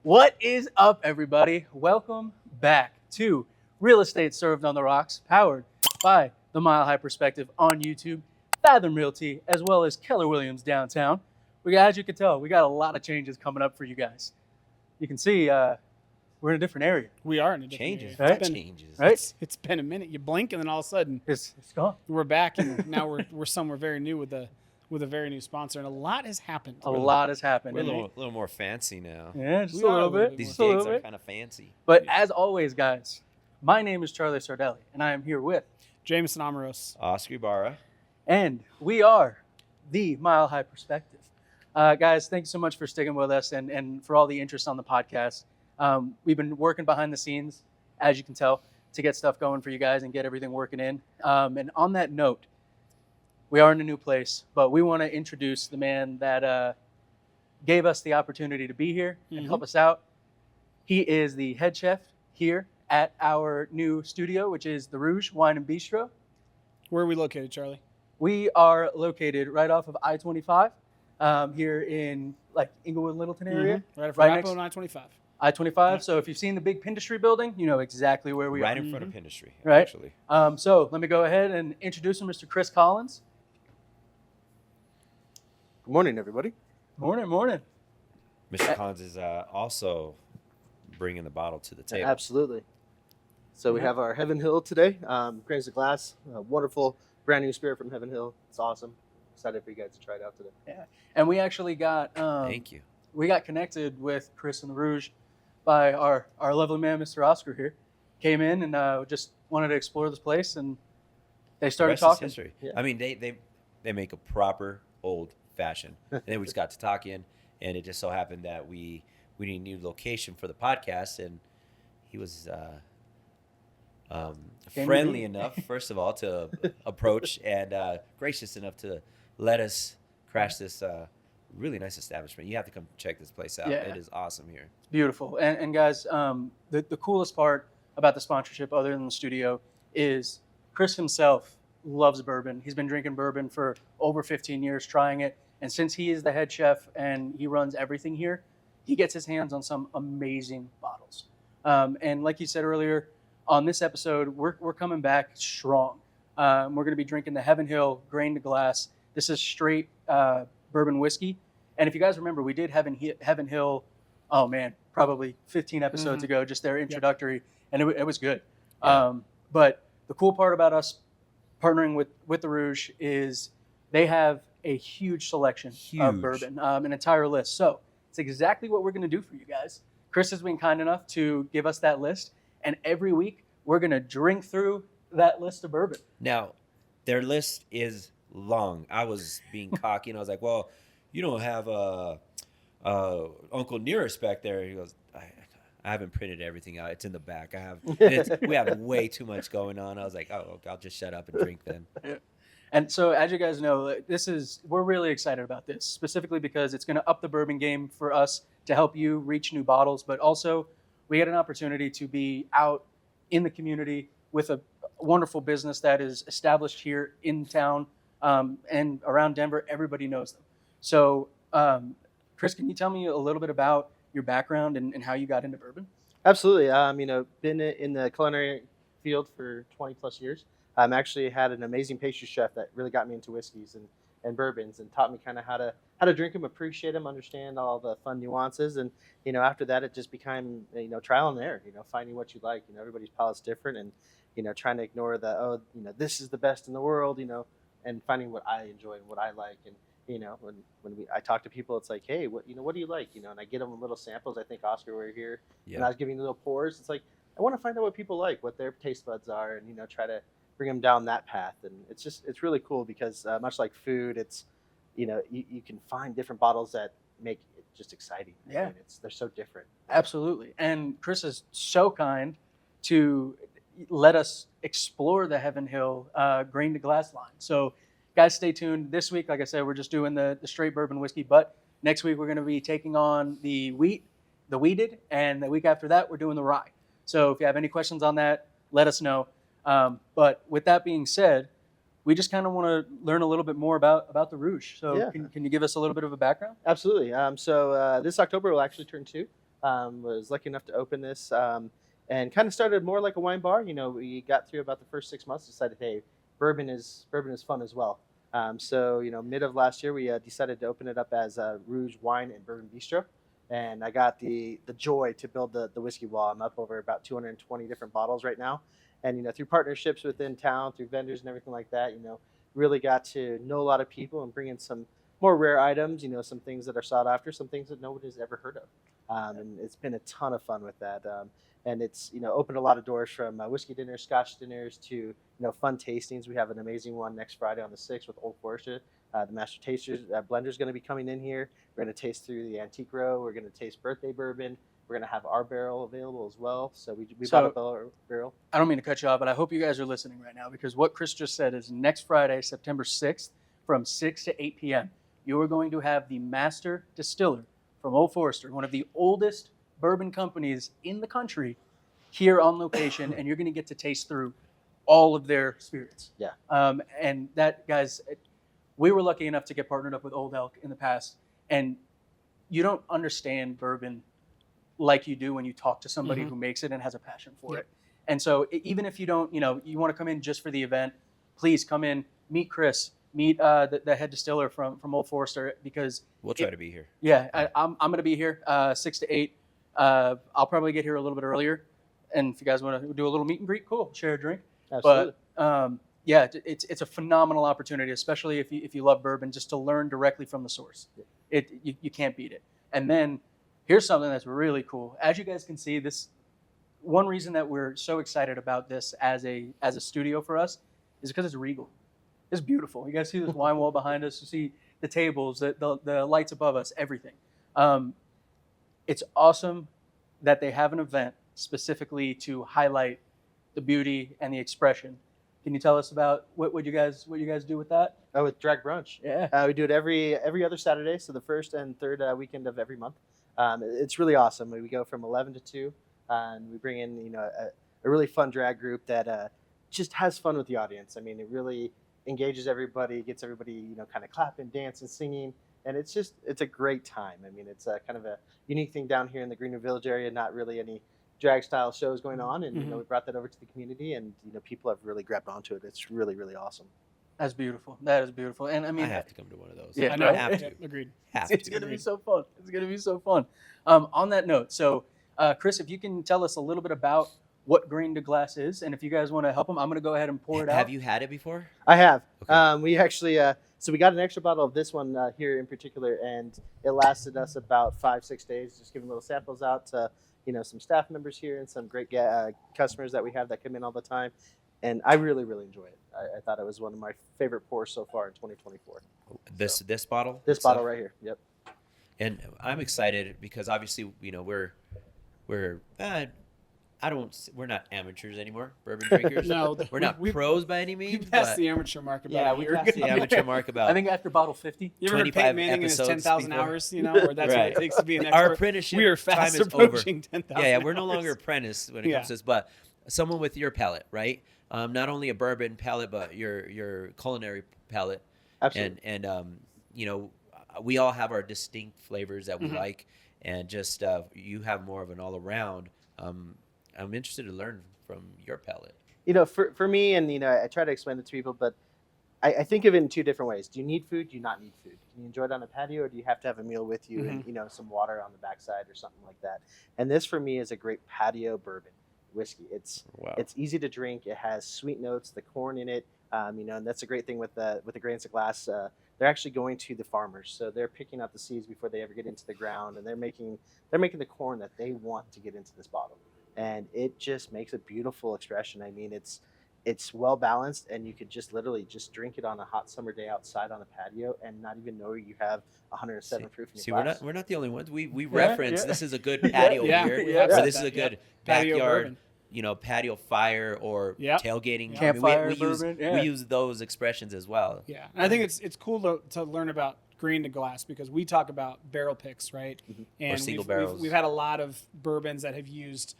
What is up, everybody? Welcome back to Real Estate Served on the Rocks, powered by the Mile High Perspective on YouTube, Fathom Realty, as well as Keller Williams downtown. As you can tell, we got a lot of changes coming up for you guys. You can see we're in a different area. We are in a different Changes, area. right? changes. Right? It's been a minute. You blink, and then all of a sudden, It's gone. we're back, and now we're somewhere very new with a very new sponsor, and a lot has happened. A lot has happened. We're a little more fancy now. Yeah, just We a are little a little bit. bit These Just a little gigs are bit. kind of fancy. But as always, guys, my name is Charlie Sardelli, and I am here with, Jameson Amoros. Oscar Ibarra. and we are the Mile High Perspective. Guys, thanks so much for sticking with us and for all the interest on the podcast. We've been working behind the scenes, as you can tell, to get stuff going for you guys and get everything working in. And on that note, we are in a new place, but we want to introduce the man that gave us the opportunity to be here and help us out. He is the head chef here at our new studio, which is the Rouge Wine and Bistro. Where are we located, Charlie? We are located right off of I-25 here in Inglewood, Littleton area. Right off Right Arapahoe next- 925. I-25. Yeah. So if you've seen the big Pindustry building, you know exactly where we Right are. in front of Pindustry, Right. actually. So let me go ahead and introduce him, Mr. Chris Collins. Good morning, everybody. Morning, morning. Mr. Collins is also bringing the bottle to the table. Absolutely. So we have our Heaven Hill today. Grains of Glass, a wonderful brand new spirit from Heaven Hill. It's awesome. Excited for you guys to try it out today. And we actually got Thank you. we got connected with Chris and the Rouge by our lovely man, Mr. Oscar here. Came in and just wanted to explore this place, and they started The rest is talking. history. Yeah. I mean, they make a proper old fashioned. And then we just got to talking, and it just so happened that we need a new location for the podcast, and he was Came friendly to me. enough, first of all, to approach, and gracious enough to let us crash this really nice establishment. You have to come check this place out. Yeah. It is awesome here. It's beautiful. And guys, the coolest part about the sponsorship, other than the studio, is Chris himself loves bourbon. He's been drinking bourbon for over 15 years, trying it. And since he is the head chef and he runs everything here, he gets his hands on some amazing bottles. And like you said earlier, on this episode, we're coming back strong. We're going to be drinking the Heaven Hill Grain to Glass. This is straight bourbon whiskey. And if you guys remember, we did Heaven Hill, oh man, probably 15 episodes ago, just their introductory, and it was good. Yeah. But the cool part about us partnering with the Rouge is they have a huge selection of bourbon, an entire list. So it's exactly what we're going to do for you guys. Chris has been kind enough to give us that list, and every week we're going to drink through that list of bourbon. Now, their list is long. I was being cocky, and I was like, well, you don't have Uncle Nearest back there. He goes, I haven't printed everything out. It's in the back. We have way too much going on. I was like, oh, I'll just shut up and drink then. And so, as you guys know, we're really excited about this, specifically because it's going to up the bourbon game for us to help you reach new bottles, but also we get an opportunity to be out in the community with a wonderful business that is established here in town and around Denver. Everybody knows them. So, Chris, can you tell me a little bit about your background and how you got into bourbon? Absolutely. Been in the culinary field for 20 plus years. Actually had an amazing pastry chef that really got me into whiskeys and bourbons and taught me kind of how to drink them, appreciate them, understand all the fun nuances. And, after that, it just became, trial and error, finding what you like. Everybody's palate's different, and, trying to ignore this is the best in the world, and finding what I enjoy and what I like. And, I talk to people, it's like, hey, what do you like? And I get them little samples. I think Oscar, we're here, and I was giving little pours. It's like, I want to find out what people like, what their taste buds are, and, try to bring them down that path. And it's really cool because much like food, it's, you can find different bottles that make it just exciting. Yeah. And they're so different. Absolutely. And Chris is so kind to let us explore the Heaven Hill Grain to Glass line. So guys, stay tuned. This week, like I said, we're just doing the straight bourbon whiskey, but next week we're going to be taking on the wheated, and the week after that we're doing the rye. So if you have any questions on that, let us know. But with that being said, we just kind of want to learn a little bit more about the Rouge. So Yeah. can you give us a little bit of a background? Absolutely. So this October will actually turn 2. Was lucky enough to open this, and kind of started more like a wine bar. We got through about the first 6 months, decided, hey, bourbon is fun as well. So mid of last year, we decided to open it up as Rouge Wine and Bourbon Bistro, and I got the joy to build the whiskey wall. I'm up over about 220 different bottles right now, and through partnerships within town, through vendors and everything like that, really got to know a lot of people and bring in some more rare items. Some things that are sought after, some things that nobody's ever heard of, and it's been a ton of fun with that. And it's opened a lot of doors from whiskey dinners, Scotch dinners to fun tastings. We have an amazing one next Friday on the 6th with Old Forester. The Master Tasters blender is going to be coming in here. We're going to taste through the antique row. We're going to taste birthday bourbon. We're going to have our barrel available as well. So we bought a barrel. I don't mean to cut you off, but I hope you guys are listening right now, because what Chris just said is next Friday, September 6th, from 6 to 8 p.m., you are going to have the master distiller from Old Forester, one of the oldest bourbon companies in the country, here on location, and you're going to get to taste through all of their spirits. Yeah. And that, guys, we were lucky enough to get partnered up with Old Elk in the past, and you don't understand bourbon like you do when you talk to somebody who makes it and has a passion for it. And so even if you don't, you want to come in just for the event, please come in, meet Chris, meet the head distiller from Old Forester, because We'll try to be here. Yeah, I'm going to be here 6 to 8. I'll probably get here a little bit earlier. And if you guys want to do a little meet and greet, cool, share a drink. Absolutely. But yeah, it's a phenomenal opportunity, especially if you love bourbon, just to learn directly from the source. You can't beat it. And then here's something that's really cool. As you guys can see, this one reason that we're so excited about this as a studio for us is because it's regal. It's beautiful. You guys see this wine wall behind us. You see the tables, the lights above us, everything. It's awesome that they have an event specifically to highlight the beauty and the expression. Can you tell us about what you guys do with that? With Drag Brunch. Yeah. We do it every other Saturday, so the first and third weekend of every month. It's really awesome. We go from 11 to 2, and we bring in a really fun drag group that just has fun with the audience. I mean, it really engages everybody, gets everybody kind of clapping, dancing, singing, and it's a great time. I mean, it's kind of a unique thing down here in the Greenwood Village area. Not really any drag style shows going on, and we brought that over to the community, and people have really grabbed onto it. It's really, really awesome. That's beautiful. That is beautiful. And I mean, I have to come to one of those. Yeah, I know. I have to. Agreed. It's going to be so fun. It's going to be so fun. On that note, so Chris, if you can tell us a little bit about what Grain to Glass is, and if you guys want to help him, I'm going to go ahead and pour it out. Have you had it before? I have. Okay. We actually, so we got an extra bottle of this one here in particular, and it lasted us about 5-6 days, just giving little samples out to some staff members here and some great customers that we have that come in all the time. And I really, really enjoy it. I thought it was one of my favorite pours so far in 2024. This bottle? This bottle right here. Yep. And I'm excited because obviously, we're we're not amateurs anymore, bourbon drinkers. No, we're not pros by any We means. passed but the amateur mark about yeah, a we year passed the ago. amateur mark about. I think after bottle 50. You remember 25 Peyton Manning and his episodes 10,000 before. hours, or that's what Right. it takes to be an expert. Our apprenticeship We are fast time is over. approaching 10,000 Yeah, we're no hours. longer apprentice when it Yeah. comes to this, but someone with your palate, right? Not only a bourbon palate, but your culinary palate. Absolutely. And we all have our distinct flavors that we Mhm. like, and just you have more of an all around. I'm interested to learn from your palate. For me, and I try to explain it to people, but I think of it in two different ways. Do you need food? Do you not need food? Can you enjoy it on a patio, or do you have to have a meal with you and some water on the backside or something like that? And this for me is a great patio bourbon whiskey. It's easy to drink. It has sweet notes, the corn in it, and that's a great thing with the Grains of Glass. They're actually going to the farmers, so they're picking out the seeds before they ever get into the ground, and they're making the corn that they want to get into this bottle, and it just makes a beautiful expression. I mean, it's well balanced, and you could just literally just drink it on a hot summer day outside on a patio and not even know you have 107 proof in your See, glass. we're not the only ones. We reference this is a good patio Yeah, here. we have Or said this is that, a good Patio backyard, bourbon. patio fire or Yep. tailgating. Campfire we bourbon, yeah. use those expressions as well. Yeah, and I think it's cool to learn about Grain to Glass because we talk about barrel picks, right? And Or single we've barrels. We've had a lot of bourbons that have used,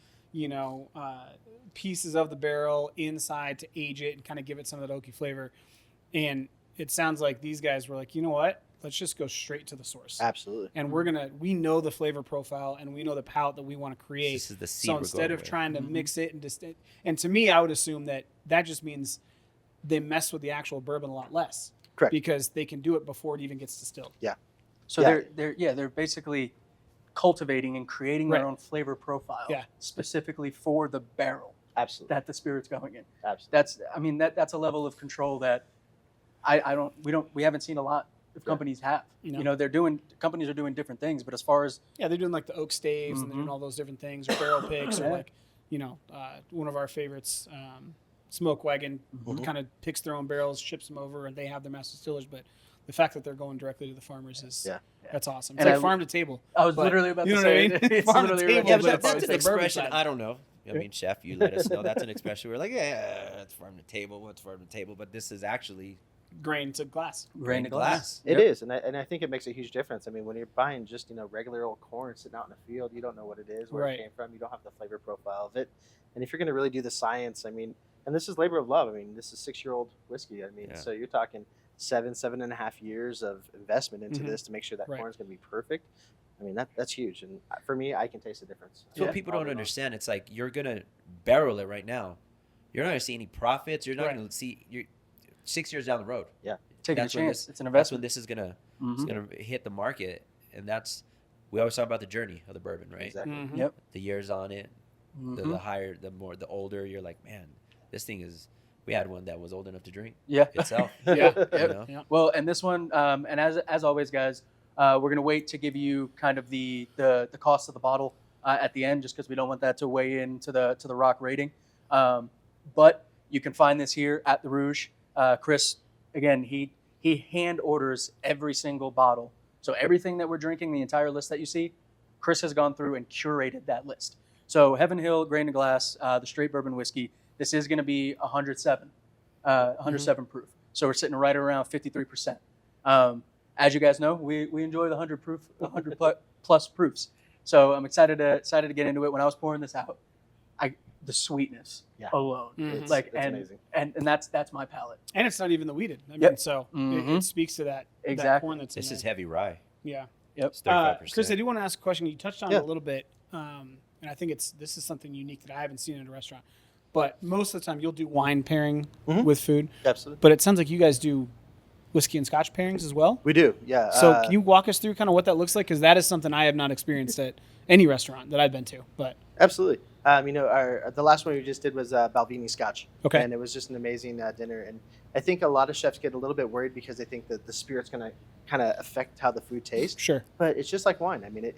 pieces of the barrel inside to age it and kind of give it some of that oaky flavor. And it sounds like these guys were like, you know what? let's just go straight to the source. Absolutely. And we know the flavor profile and we know the palate that we want to create. This is the seed so we're instead going of with. trying to mix it and to me, I would assume that just means they mess with the actual bourbon a lot less. Correct. Because they can do it before it even gets distilled. Yeah. So Yeah. they're basically cultivating and creating Right. their own flavor profile Yeah. specifically for the barrel Absolutely. that the spirit's going in. Absolutely. That's a level of control that we haven't seen a lot of companies have. No. You know, companies are doing different things, but as far as Yeah, they're doing like the oak staves and they're doing all those different things, or barrel picks, or Yeah. like, one of our favorites, Smoke Wagon, kind of picks their own barrels, ships them over, and they have their master distillers. But the fact that they're going directly to the farmers that's awesome. It's And like farm to table. I was But literally about you to know what I say mean? it's Farm to literally table, Yeah, about but to but say that's it's an the bourbon expression. side. I don't know. I mean, chef, you let us know. That's an expression. We're like, yeah, it's farm to table. What's farm to table? But this is actually Grain to glass. grain to glass. It is, and I think it makes a huge difference. I mean, when you're buying just regular old corn sitting out in the field, you don't know what it is, where Right. it came from. You don't have the flavor profile of it. And if you're going to really do the science, I mean, and this is labor of love. I mean, this is 6-year-old whiskey. I mean, Yeah. so you're talking 7.5 years of investment into Mhm. this to make sure that Right. corn is going to be perfect. I mean, that's huge, and for me, I can taste the difference. So what people don't understand. It's like you're gonna barrel it right now. You're not gonna see any profits. You're not Right. gonna see. You're 6 years down the road. Taking a That's when chance. It's an That's when investment. this is gonna Mhm. hit the market, and we always talk about the journey of the bourbon, right? Exactly. Mhm. Yep. The years on it, the Mhm. higher, the older. You're like, man, this thing is. We had one that was old enough to drink Yeah. itself. Yeah. You Yep. know? Yeah. Well, and this one, and as always, guys, we're gonna wait to give you kind of the cost of the bottle at the end, just because we don't want that to weigh into the rock rating. But you can find this here at the Rouge. Chris, again, he hand orders every single bottle. So everything that we're drinking, the entire list that you see, Chris has gone through and curated that list. So Heaven Hill Grain to Glass, the straight bourbon whiskey. This is going to be 107 proof. So we're sitting right around 53%. As you guys know, we enjoy the 100 plus proofs. So I'm excited to get into it. When I was pouring this out, the sweetness alone, Mhm. It's amazing. and that's my palate. And it's not even the weeded. I mean, Yep. so Mhm. it speaks to that Exactly. corn that's in This there. is heavy rye. Yeah. Yep. It's 35%. Chris, I do want to ask a question. You touched on Yeah. it a little bit, and I think this is something unique that I haven't seen in a restaurant. But most of the time, you'll do wine pairing Mhm. with food. Absolutely. But it sounds like you guys do whiskey and Scotch pairings as well. We do, yeah. So can you walk us through kind of what that looks like? Because that is something I have not experienced at any restaurant that I've been to. But Absolutely. The last one we just did was Balvenie Scotch. Okay. And it was just an amazing dinner. And I think a lot of chefs get a little bit worried because they think that the spirit's going to kind of affect how the food tastes. sure. But it's just like wine. I mean,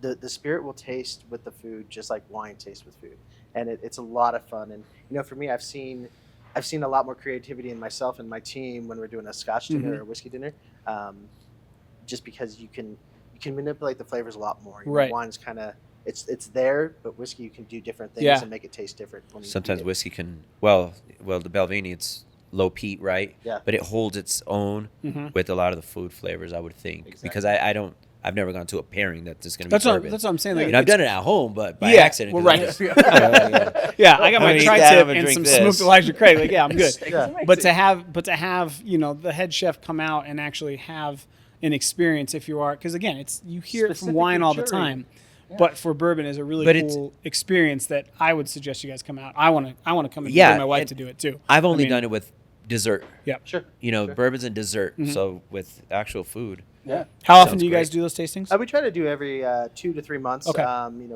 the spirit will taste with the food just like wine tastes with food. And it's a lot of fun. And, for me, I've seen a lot more creativity in myself and my team when we're doing a Scotch dinner or a whiskey dinner, just because you can manipulate the flavors a lot more. Right. Wine's kind of it's there, but whiskey you can do different things Yeah. and make it taste different. When you Sometimes eat it. whiskey can the Balvenie, it's low peat, right? Yeah. But it holds its own Mm-hmm. with a lot of the food flavors, I would think, Exactly. because I've never gone to a pairing that's just going to be That's what, bourbon. that's what I'm saying. Like, I've it's- done it at home, but by Yeah, accident. well, 'cause right. I'm just- Yeah, I got I'm my gonna eat tri-tip that, I'm gonna and drink some this. smoked Elijah Craig. Like, yeah, I'm good. Yeah. But to have the head chef come out and actually have an experience, if you are, because again, you hear it from wine all the Specifically time, but for bourbon is a really But it's- cool experience that I would suggest you guys come out. I want to come and Yeah, bring my wife and to do it too. I've only I mean, done it with dessert. Yeah. Sure. Bourbons and dessert. Mhm. So with actual food. Yeah. How often Sounds do you guys great. do those tastings? We try to do every 2 to 3 months. Okay.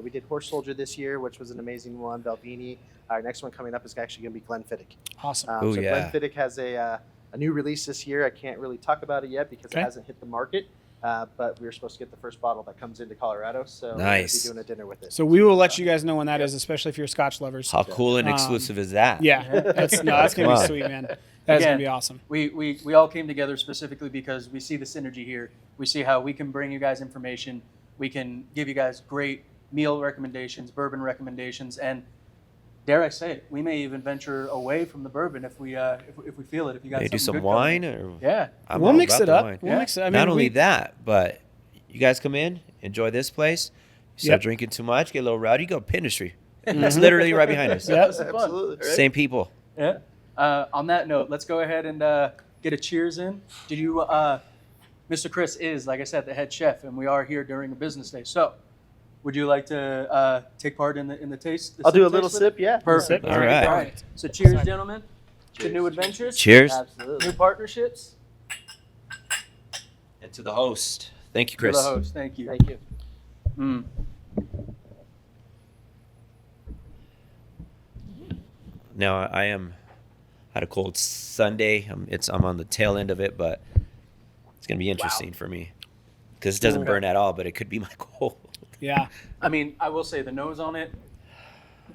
We did Horse Soldier this year, which was an amazing one. Balvenie. Our next one coming up is actually going to be Glenfiddich. Awesome. Ooh, So yeah. Glenfiddich has a new release this year. I can't really talk about it yet because Okay. it hasn't hit the market. But we were supposed to get the first bottle that comes into Colorado, so we're Nice. going to be doing a dinner with it. So we will let you guys know when that is, especially if you're Scotch lovers. How cool and exclusive is that? Yeah, that's gonna be Wow. sweet, man. That's gonna Again, be awesome. We all came together specifically because we see the synergy here. We see how we can bring you guys information. We can give you guys great meal recommendations, bourbon recommendations, and dare I say it, we may even venture away from the bourbon if we feel it. If you guys They do something some good coming. wine, or Yeah. I'm We'll all mix about it the up. wine. We'll mix it. I mean, Not only that, but you guys come in, enjoy this place. You start Yep. drinking too much, get a little rowdy, go Pin Industry. That's literally right behind us. Yeah. This is fun. Absolutely. Right? Same people. Yeah. On that note, let's go ahead and get a cheers in. Did you Mr. Chris is, like I said, the head chef, and we are here during a business day. So, would you like to take part in the taste? I'll do a little sip. Yeah. Perfect. Sip. All right. All right. So, cheers, gentlemen, to new adventures, Cheers. Absolutely. new partnerships. And to the host. Thank you, To Chris. the host, thank you. Thank you. Mm. Now I had a cold Sunday. I'm on the tail end of it, but it's gonna be interesting for me because it doesn't Okay. burn at all, but it could be my cold. Yeah. I mean, I will say the nose on it,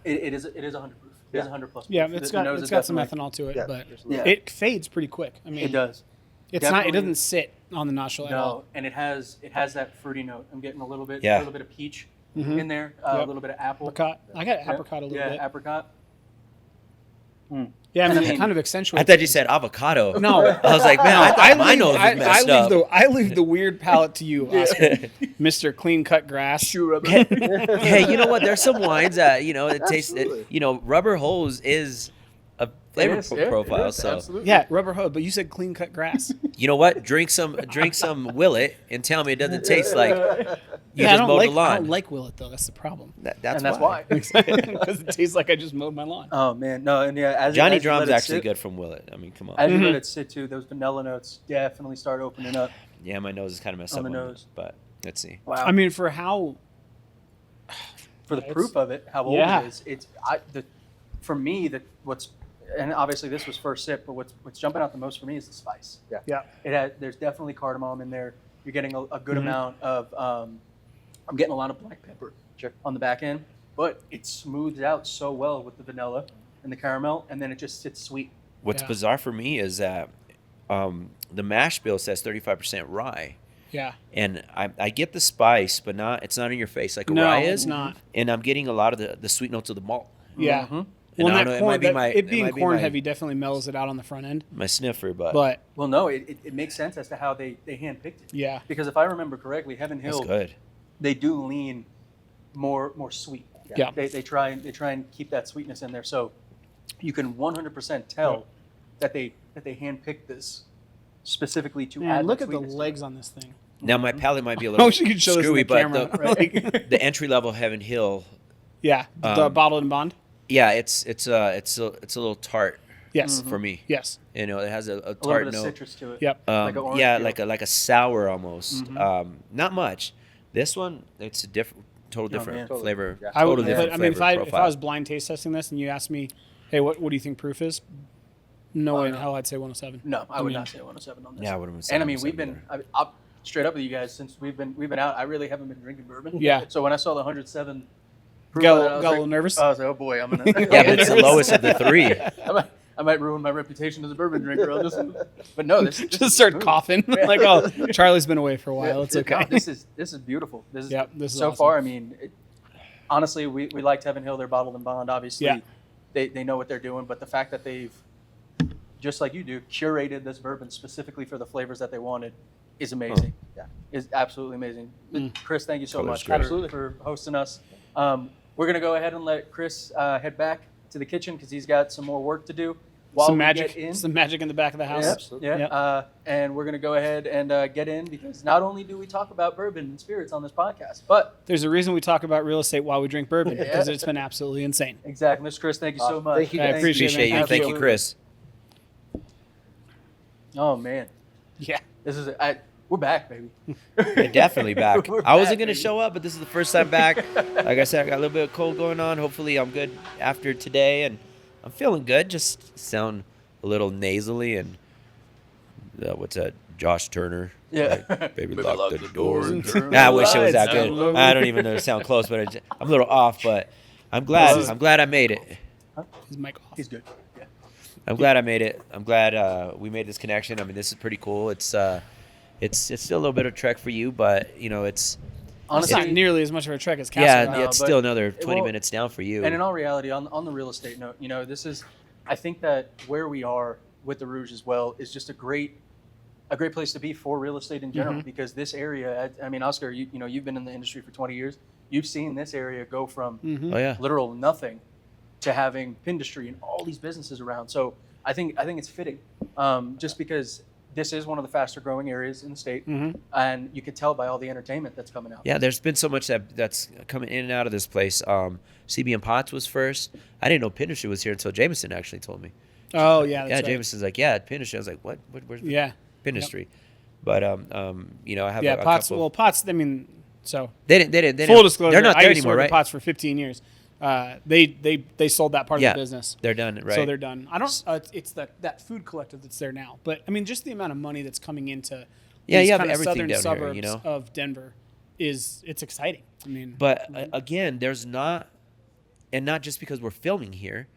it is 100 proof. It is Yeah. 100 plus proof. Yeah, The it's got nose is some definitely- ethanol to it, Yeah, but Yeah. it fades pretty quick. I mean, It does. It's not. It Definitely- doesn't sit on the nostril at all. No, and it has that fruity note. I'm getting a little bit of peach Mhm. in there, a Yep. little bit of apple. Apricot. I got Yeah. apricot a little Yeah, bit. apricot. Yeah, I mean, I it mean- kind of accentuates. I thought you said avocado. No. I was like, man, I thought my nose was messed up. I leave the weird palate to you, Oscar. Mr. Clean Cut Grass. Hey, you know what? There's some wines that it tastes. Absolutely. Rubber hose is a flavor It is, yeah, profile. it is, So absolutely. Yeah, rubber hose, but you said clean cut grass. you know what? Drink some Willet and tell me it doesn't taste like you I just don't mowed like. the lawn. I don't like Willet though. That's the problem. That's and that's why. Because it tastes like I just mowed my lawn. Oh man, no, and yeah, as Johnny as you let Drum's it actually sit- good from Willet. I mean, come on. As you let Mhm. it sit too, those vanilla notes definitely start opening up. Yeah, my nose is kind of messed On up the on nose. it, but let's see. Wow. I mean, for how for the it's- proof of it, how old Yeah. it is, for me and obviously this was first sip, but what's jumping out the most for me is the spice. Yeah. There's definitely cardamom in there. You're getting a good Mhm. amount of I'm getting a lot of black pepper on the back end, but it smooths out so well with the vanilla and the caramel, and then it just sits sweet. What's Yeah. bizarre for me is that the mash bill says 35% rye, Yeah. and I get the spice, but it's not in your face like a No, rye it's is, not. and I'm getting a lot of the sweet notes of the malt. Yeah. Mhm. And Well, I that don't know, corn, it might be my it being might be corn my- heavy definitely mellows it out on the front end. my sniffer, but But Well, no, it makes sense as to how they handpicked it. yeah, Because if I remember correctly, Heaven that's Hill, good. they do lean more sweet. Yeah. They try and keep that sweetness in there, so you can 100% tell that they handpicked this specifically to man, add. look that at the sweetness to legs it. on this thing. Now my palate might be a little Oh, she could show this in screwy, the but camera. the, the entry level Heaven Hill, Yeah, the Um, bottled and bond. yeah, it's a little tart Yes, for me. yes, It has a A little tart bit of note. citrus to it. yep. Like a orange Yeah, peel. like a sour almost. Mhm. Not much. This one, it's a total Oh, different man. flavor. Yeah. I would, Totally but different I mean, flavor if I profile. was blind taste testing this and you asked me, hey, what do you think proof is? No way in hell I'd say 107. No, I would mean, not say 107 on this. Yeah, I wouldn't say And I mean, 107 we've been I'll straight up with you guys since we've been out. I really haven't been drinking bourbon. Yeah. So when I saw the 107, proof Got on it, I a was little like- nervous. I was like, oh boy, I'm gonna. Yeah, but it's the lowest of the three. I might ruin my reputation as a bourbon drinker. But no, this Just start smooth. coughing. Like, oh, Charlie's been away for a while. It's No, okay. this is beautiful. This is Yep, this is so awesome. far. I mean, honestly, we liked Heaven Hill. They're bottled and bond. Obviously, Yeah. they know what they're doing. But the fact that they've, just like you do, curated this bourbon specifically for the flavors that they wanted is amazing. Yeah. Is absolutely amazing. Chris, thank you so Color's much great. for hosting us. We're gonna go ahead and let Chris head back to the kitchen because he's got some more work to do. While Some we magic, get in. some magic in the back of the house. Yep, Absolutely. Yeah. Yep. And we're going to go ahead and get in because not only do we talk about bourbon and spirits on this podcast, but There's a reason we talk about real estate while we drink bourbon Yeah. because it's been absolutely insane. exactly, Mr. Chris, thank you so Awesome. much. Thank you, I guys. appreciate it, Appreciate man. you. Thank you, Absolutely. Chris. Oh man, Yeah. this is we're back, baby. We're definitely back. We're I wasn't back, gonna baby. show up, but this is the first time back. Like I said, I got a little bit of cold going on. Hopefully, I'm good after today, and I'm feeling good. Just sound a little nasally and what's that? Josh Turner. Yeah. Like, baby, lock the doors. Turn I the wish it was lights that good. down. I don't even know to sound close, but I'm a little off. But I'm glad. I'm glad I made it. His mic off. He's good. Yeah. I'm glad I made it. I'm glad we made this connection. I mean, this is pretty cool. It's still a little bit of a trek for you, but it's It's Honestly, not nearly as much of a trek as Castle yeah, Rock. No, it's but- still another 20 well, minutes down for you. and in all reality, on the real estate note, this is, I think that where we are with the Rouge as well is just a great place to be for real estate in general because this area, I mean, Oscar, you've been in the industry for 20 years. You've seen this area go from Mhm. Oh yeah. literal nothing to having industry and all these businesses around. So I think it's fitting, just because this is one of the faster growing areas in the state, Mm-hmm. and you could tell by all the entertainment that's coming out. Yeah, there's been so much that's coming in and out of this place. CB and Potts was first. I didn't know Pinterest was here until Jameson actually told me. Oh yeah, that's Yeah, right. Jameson's like, yeah, Pinterest. I was like, what? Where's Yeah. Pinterest? But you know, I have Yeah, a Potts. couple. Well, Potts. I mean, so They didn't. full disclosure, They're not I there used to anymore, work right? at Potts for 15 years. They sold that part Yeah. of the business. They're done, right? So they're done. I don't. It's that food collective that's there now. But I mean, just the amount of money that's coming into Yeah, these you have kind of everything southern down here, suburbs you know? of Denver it's exciting. I mean, But again, there's not, and not just because we're filming here,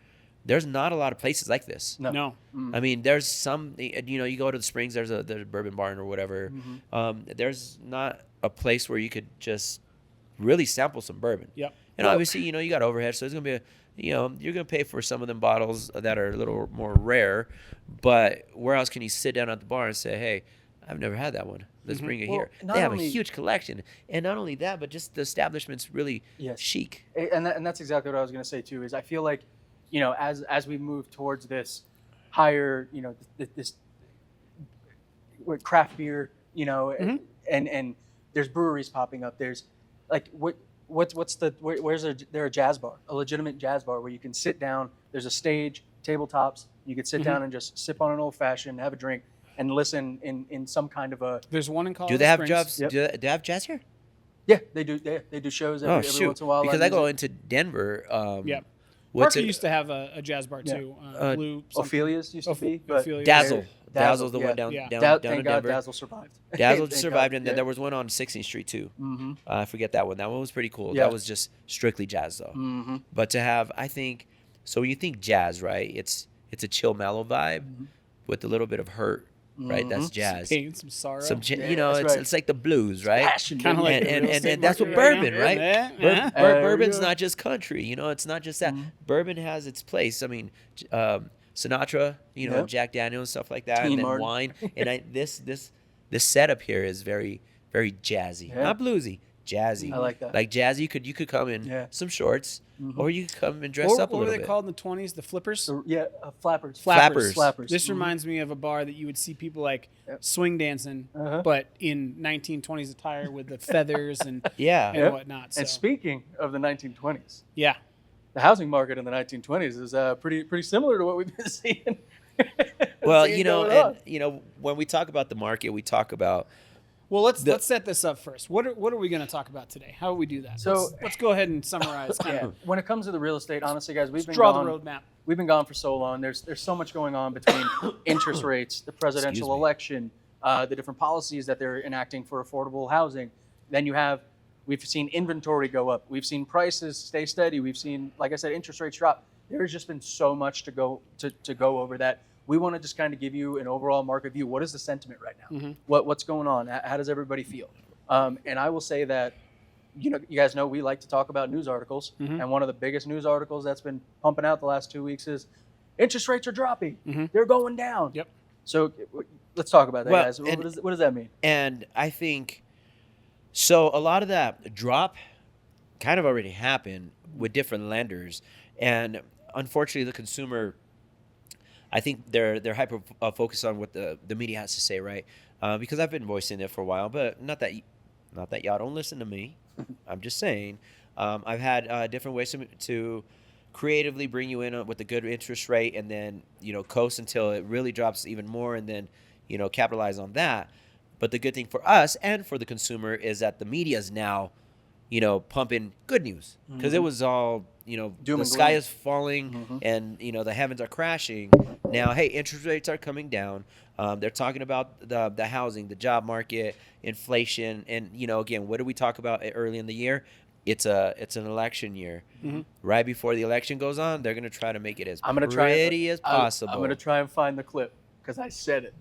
there's not a lot of places like this. no. I mean, there's some, you know, you go to the Springs, there's a bourbon barn or whatever. There's not a place where you could just really sample some bourbon. Yep. And obviously, you know, you got overhead, so there's going to be you know, you're going to pay for some of them bottles that are a little more rare. But where else can you sit down at the bar and say, hey, I've never had that one. Let's bring it here. not They have a only- huge collection. And not only that, but just the establishment's really Yes. chic. And that's exactly what I was going to say too. Is I feel like, you know, as we move towards this higher, you know, this what craft beer, you know, and there's breweries popping up. There's like where's there a jazz bar, a legitimate jazz bar where you can sit down. There's a stage, tabletops. You could sit down and just sip on an old fashioned, have a drink, and listen in some kind of a. There's one in Colorado Do they have Springs. jobs? Yep. Do they have jazz here? Yeah, they do. They do shows every once in a while. Because live I go music. into Denver. Yeah. What's Parker it? used to have a jazz bar Yeah. too. Uh, Blue. something. Ophelia's used to be, but Ophelia. Dazzle. Dazzle, Dazzle's the yeah. one down Yeah. down Thank in God Denver. Dazzle survived. Dazzle Thank survived, God, and then yeah. there was one on 16th Street too. Mm-hmm. I forget that one. That one was pretty cool. Yeah. That was just strictly jazz though. Mm-hmm. But to have, I think, so when you think jazz, right? It's a chill, mellow vibe with a little bit of hurt, right? That's jazz. Pain, some sorrow. Some, Yeah, you know, that's it's right. it's like the blues, right? Passion, Kinda baby. like and the and, real and, estate and that's what market right bourbon, now. right? Yeah, Bur- yeah. bur- There we bourbon's go. not just country, you know. It's not just that. Bourbon has its place. I mean, Sinatra, you know, Yep. Jack Daniels, stuff like that, Teen and then Martin. wine. And this setup here is very very jazzy, Yeah. not bluesy, jazzy. I like that. Like jazzy, you could come in Yeah. some shorts, or you could come and dress What up a were little they bit. called in the 20s? The flippers. Flappers. Flappers. Flappers. This Mhm. reminds me of a bar that you would see people like Yep. swing dancing, Uh-huh. but in 1920s attire with the feathers and Yeah. and Yep. whatnot. So, And speaking of the 1920s, yeah, the housing market in the 1920s is pretty similar to what we've been seeing. Well, Seeing you know, going on. and you know, when we talk about the market, we talk about well, let's set this up first. What are we going to talk about today? How do we do that? So- let's go ahead and summarize. Kind Yeah. of When it comes to the real estate, honestly, guys, we've been draw gone. the roadmap. We've been gone for so long. There's so much going on between interest rates, the presidential Excuse me. election, the different policies that they're enacting for affordable housing. Then we've seen inventory go up. We've seen prices stay steady. We've seen, like I said, interest rates drop. There's just been so much to go over that. We want to just kind of give you an overall market view. What is the sentiment right now? What's going on? How does everybody feel? And I will say that, you guys know we like to talk about news articles, and one of the biggest news articles that's been pumping out the last 2 weeks is interest rates are dropping. They're going down. Yep. So let's talk about that, Well, guys. and- What does that mean? And I think so. A lot of that drop kind of already happened with different lenders, and unfortunately, the consumer. I think they're hyper focused on what the media has to say, right? Because I've been voicing it for a while, but not that y'all don't listen to me. I'm just saying. I've had different ways to creatively bring you in with a good interest rate, and then coast until it really drops even more, and then capitalize on that. But the good thing for us and for the consumer is that the media is now, pumping good news, because it was all, Doom the and sky gloom. is falling and, the heavens are crashing. Now, hey, interest rates are coming down. They're talking about the housing, the job market, inflation. And, again, what do we talk about early in the year? It's an election year. Right before the election goes on, they're going to try to make it as pretty as possible. I'm going to try and find the clip because I said it.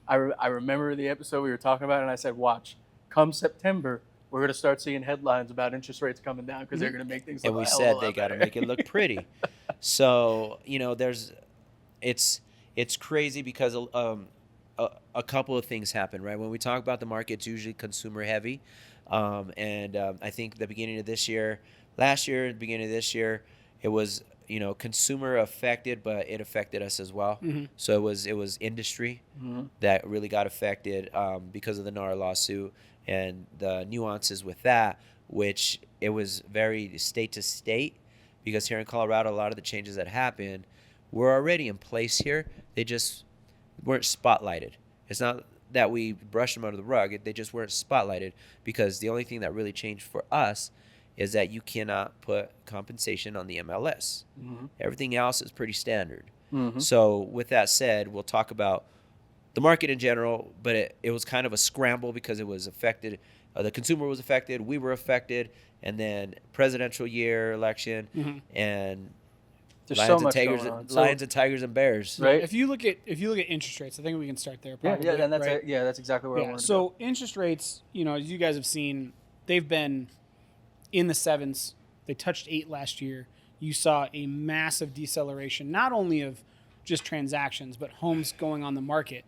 I remember the episode we were talking about, and I said, watch, come September, we're going to start seeing headlines about interest rates coming down because they're going to make things look and we a hell of a said lot they got to better. make it look pretty. So it's crazy because a couple of things happen, right? When we talk about the market, it's usually consumer heavy, and I think the beginning of this year, last year, the beginning of this year, it was consumer affected, but it affected us as well. Mm-hmm. So it was industry that really got affected because of the NAR lawsuit and the nuances with that, which it was very state to state, because here in Colorado, a lot of the changes that happened were already in place here. They just weren't spotlighted. It's not that we brushed them under the rug. They just weren't spotlighted, because the only thing that really changed for us is that you cannot put compensation on the MLS. Everything else is pretty standard. So with that said, we'll talk about the market in general, but it was kind of a scramble because it was affected. The consumer was affected. We were affected. And then presidential year election and There's lions so and much tigers, going on. lions and tigers and bears. Right. If you look at interest rates, I think we can start there. Yeah, Probably, yeah, and that's right? that's exactly where I Yeah. wanted to So go. interest rates, as you guys have seen, they've been in the 7s. They touched 8 last year. You saw a massive deceleration, not only of just transactions, but homes going on the market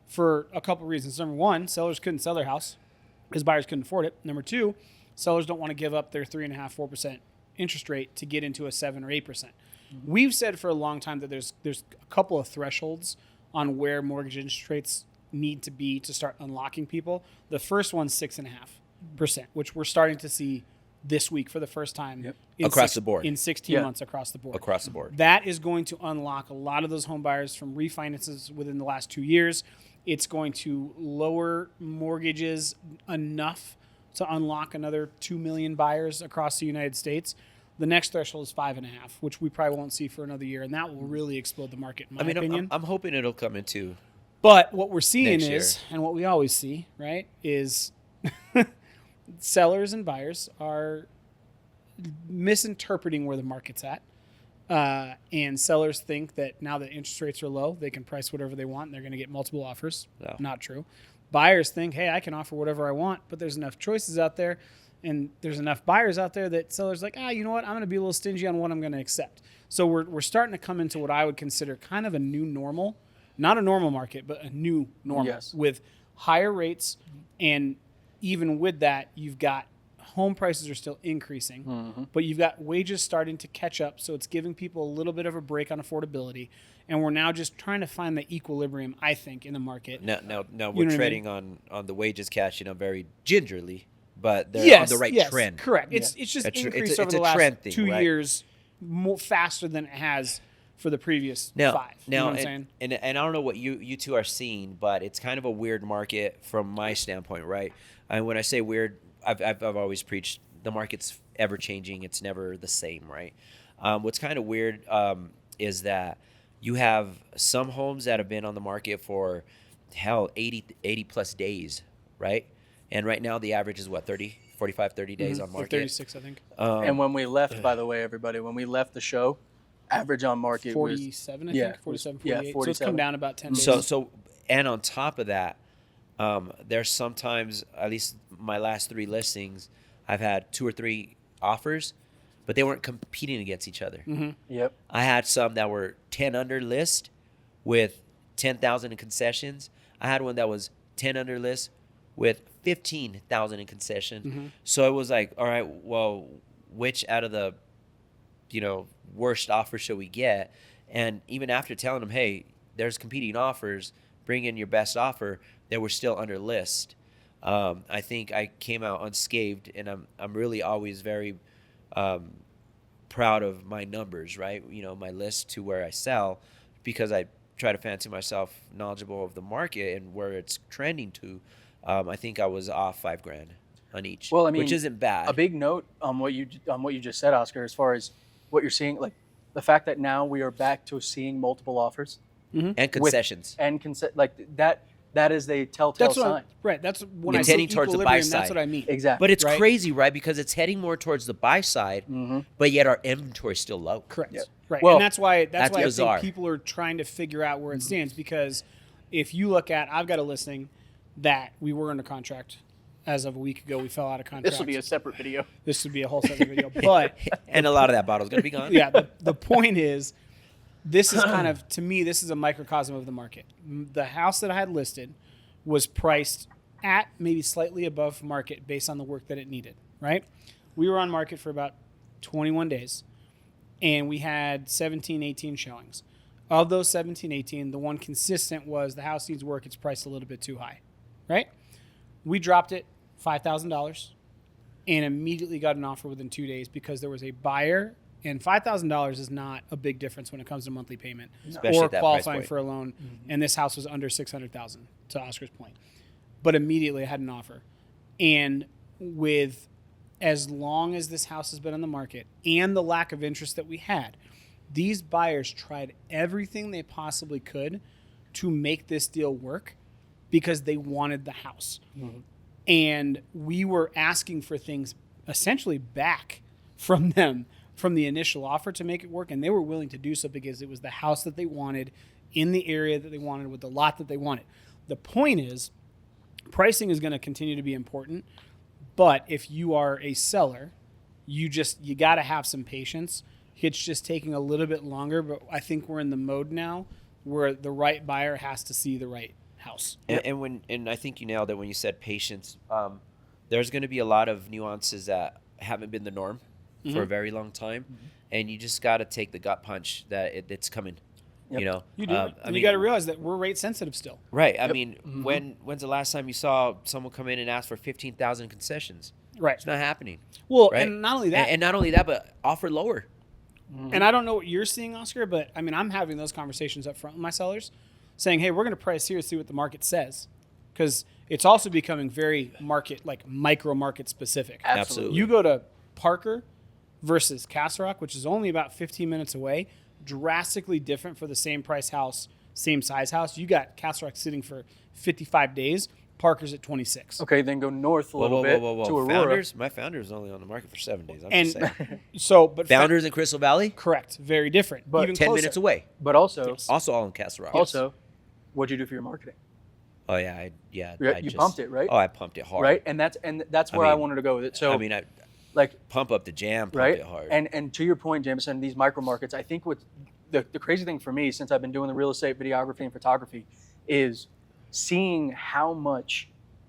for a couple reasons. Number one, sellers couldn't sell their house because buyers couldn't afford it. Number two, sellers don't want to give up their 3.5-4% interest rate to get into a 7 or 8%. We've said for a long time that there's a couple of thresholds on where mortgage interest rates need to be to start unlocking people. The first one's 6.5%, which we're starting to see this week for the first time Across the board. in 16 months across the board. Across the board. That is going to unlock a lot of those home buyers from refinances within the last 2 years. It's going to lower mortgages enough to unlock another 2 million buyers across the United States. The next threshold is 5.5, which we probably won't see for another year, and that will really explode the market, in my opinion. I'm hoping it'll come into. But what we're seeing Next is, and what we always see, right, is sellers and buyers are misinterpreting where the market's at. And sellers think that now that interest rates are low, they can price whatever they want and they're going to get multiple offers. No. Not true. Buyers think, hey, I can offer whatever I want, but there's enough choices out there and there's enough buyers out there that sellers are like, you know what? I'm going to be a little stingy on what I'm going to accept. So we're starting to come into what I would consider kind of a new normal, not a normal market, but a new normal with higher rates. And even with that, you've got home prices are still increasing, but you've got wages starting to catch up. So it's giving people a little bit of a break on affordability. And we're now just trying to find the equilibrium, I think, in the market. No, we're treading on the wages catching up very gingerly, but they're on the right trend. Correct. It's just increased it's over the a last trend thing, 2 right? years more faster than it has for the previous 5. You know what I'm saying? And I don't know what you two are seeing, but it's kind of a weird market from my standpoint, right? And when I say weird, I've always preached the market's ever changing. It's never the same, right? What's kind of weird is that you have some homes that have been on the market for 80 plus days, right? And right now the average is what, 30 days on market? 36, I think. And when we left, by the way, everybody, when we left the show, average on market 47, was, I think. 47, 48. So it's 47. come down about 10 days. So and on top of that, there's sometimes, at least my last 3 listings, I've had 2 or 3 offers, but they weren't competing against each other. Yep. I had some that were 10 under list with 10,000 in concessions. I had one that was 10 under list with 15,000 in concession. So it was like, all right, well, which out of the, worst offer should we get? And even after telling them, hey, there's competing offers, bring in your best offer, they were still under list. I think I came out unscathed, and I'm really always very proud of my numbers, right? My list to where I sell, because I try to fancy myself knowledgeable of the market and where it's trending to. I think I was off $5,000 on each, Well, I mean, which isn't bad. A big note on what you just said, Oscar, as far as what you're seeing, like the fact that now we are back to seeing multiple offers and concessions. That is a telltale That's sign. right. That's when It's I say heading towards the buy equilibrium, that's side. what I mean. Exactly. But it's Right. crazy, right? Because it's heading more towards the buy side, but yet our inventory is still low. Correct. Yep. Right. Well, and that's why that's I bizarre. think people are trying to figure out where it stands, because if you look at, I've got a listing that we were under contract as of a week ago. We fell out of contract. This will be a separate video. This would be a whole separate video. But And a lot of that bottle's going to be gone. yeah, the point is, this is kind of, to me, this is a microcosm of the market. The house that I had listed was priced at maybe slightly above market based on the work that it needed, right? We were on market for about 21 days. and we had 17, 18 showings. Of those 17, 18, the one consistent was the house needs work. It's priced a little bit too high, right? We dropped it $5,000 and immediately got an offer within 2 days because there was a buyer, and $5,000 is not a big difference when it comes to monthly payment Especially or at that price qualifying point. for a loan. And this house was under $600,000, to Oscar's point. But immediately I had an offer. And with as long as this house has been on the market and the lack of interest that we had, these buyers tried everything they possibly could to make this deal work because they wanted the house. And we were asking for things essentially back from them from the initial offer to make it work. And they were willing to do so because it was the house that they wanted in the area that they wanted with the lot that they wanted. The point is, pricing is going to continue to be important. But if you are a seller, you got to have some patience. It's just taking a little bit longer, but I think we're in the mode now where the right buyer has to see the right house. And I think you nailed it when you said patience. There's going to be a lot of nuances that haven't been the norm for a very long time, and you just got to take the gut punch that it's coming. Yep. You know, You do. You got to realize that we're rate sensitive still. right? I mean, when's the last time you saw someone come in and ask for 15,000 concessions? Right. It's not happening. Well, right? and not only that, and not only that, but offer lower. and I don't know what you're seeing, Oscar, but I mean, I'm having those conversations up front with my sellers saying, hey, we're going to price here, see what the market says. Because it's also becoming very micro market specific. Absolutely. You go to Parker versus Castle Rock, which is only about 15 minutes away, drastically different for the same price house, same size house. You got Castle Rock sitting for 55 days. Parker's at 26. Okay, then go north a little bit to Aurora. Founders? My Founders is only on the market for 7 days. I'm just saying. But Founders in Crystal Valley? correct, very different. But Even 10 closer. minutes away. But also, Yes. Also all in Castle Rock. also, what'd you do for your marketing? Oh, yeah. I You pumped it, right? Oh, I pumped it hard. Right, and that's where I wanted to go with it. So I mean, I like pump up the jam, pump right, it hard. and to your point, Jameson, these micro markets. I think what the crazy thing for me, since I've been doing the real estate videography and photography, is seeing how much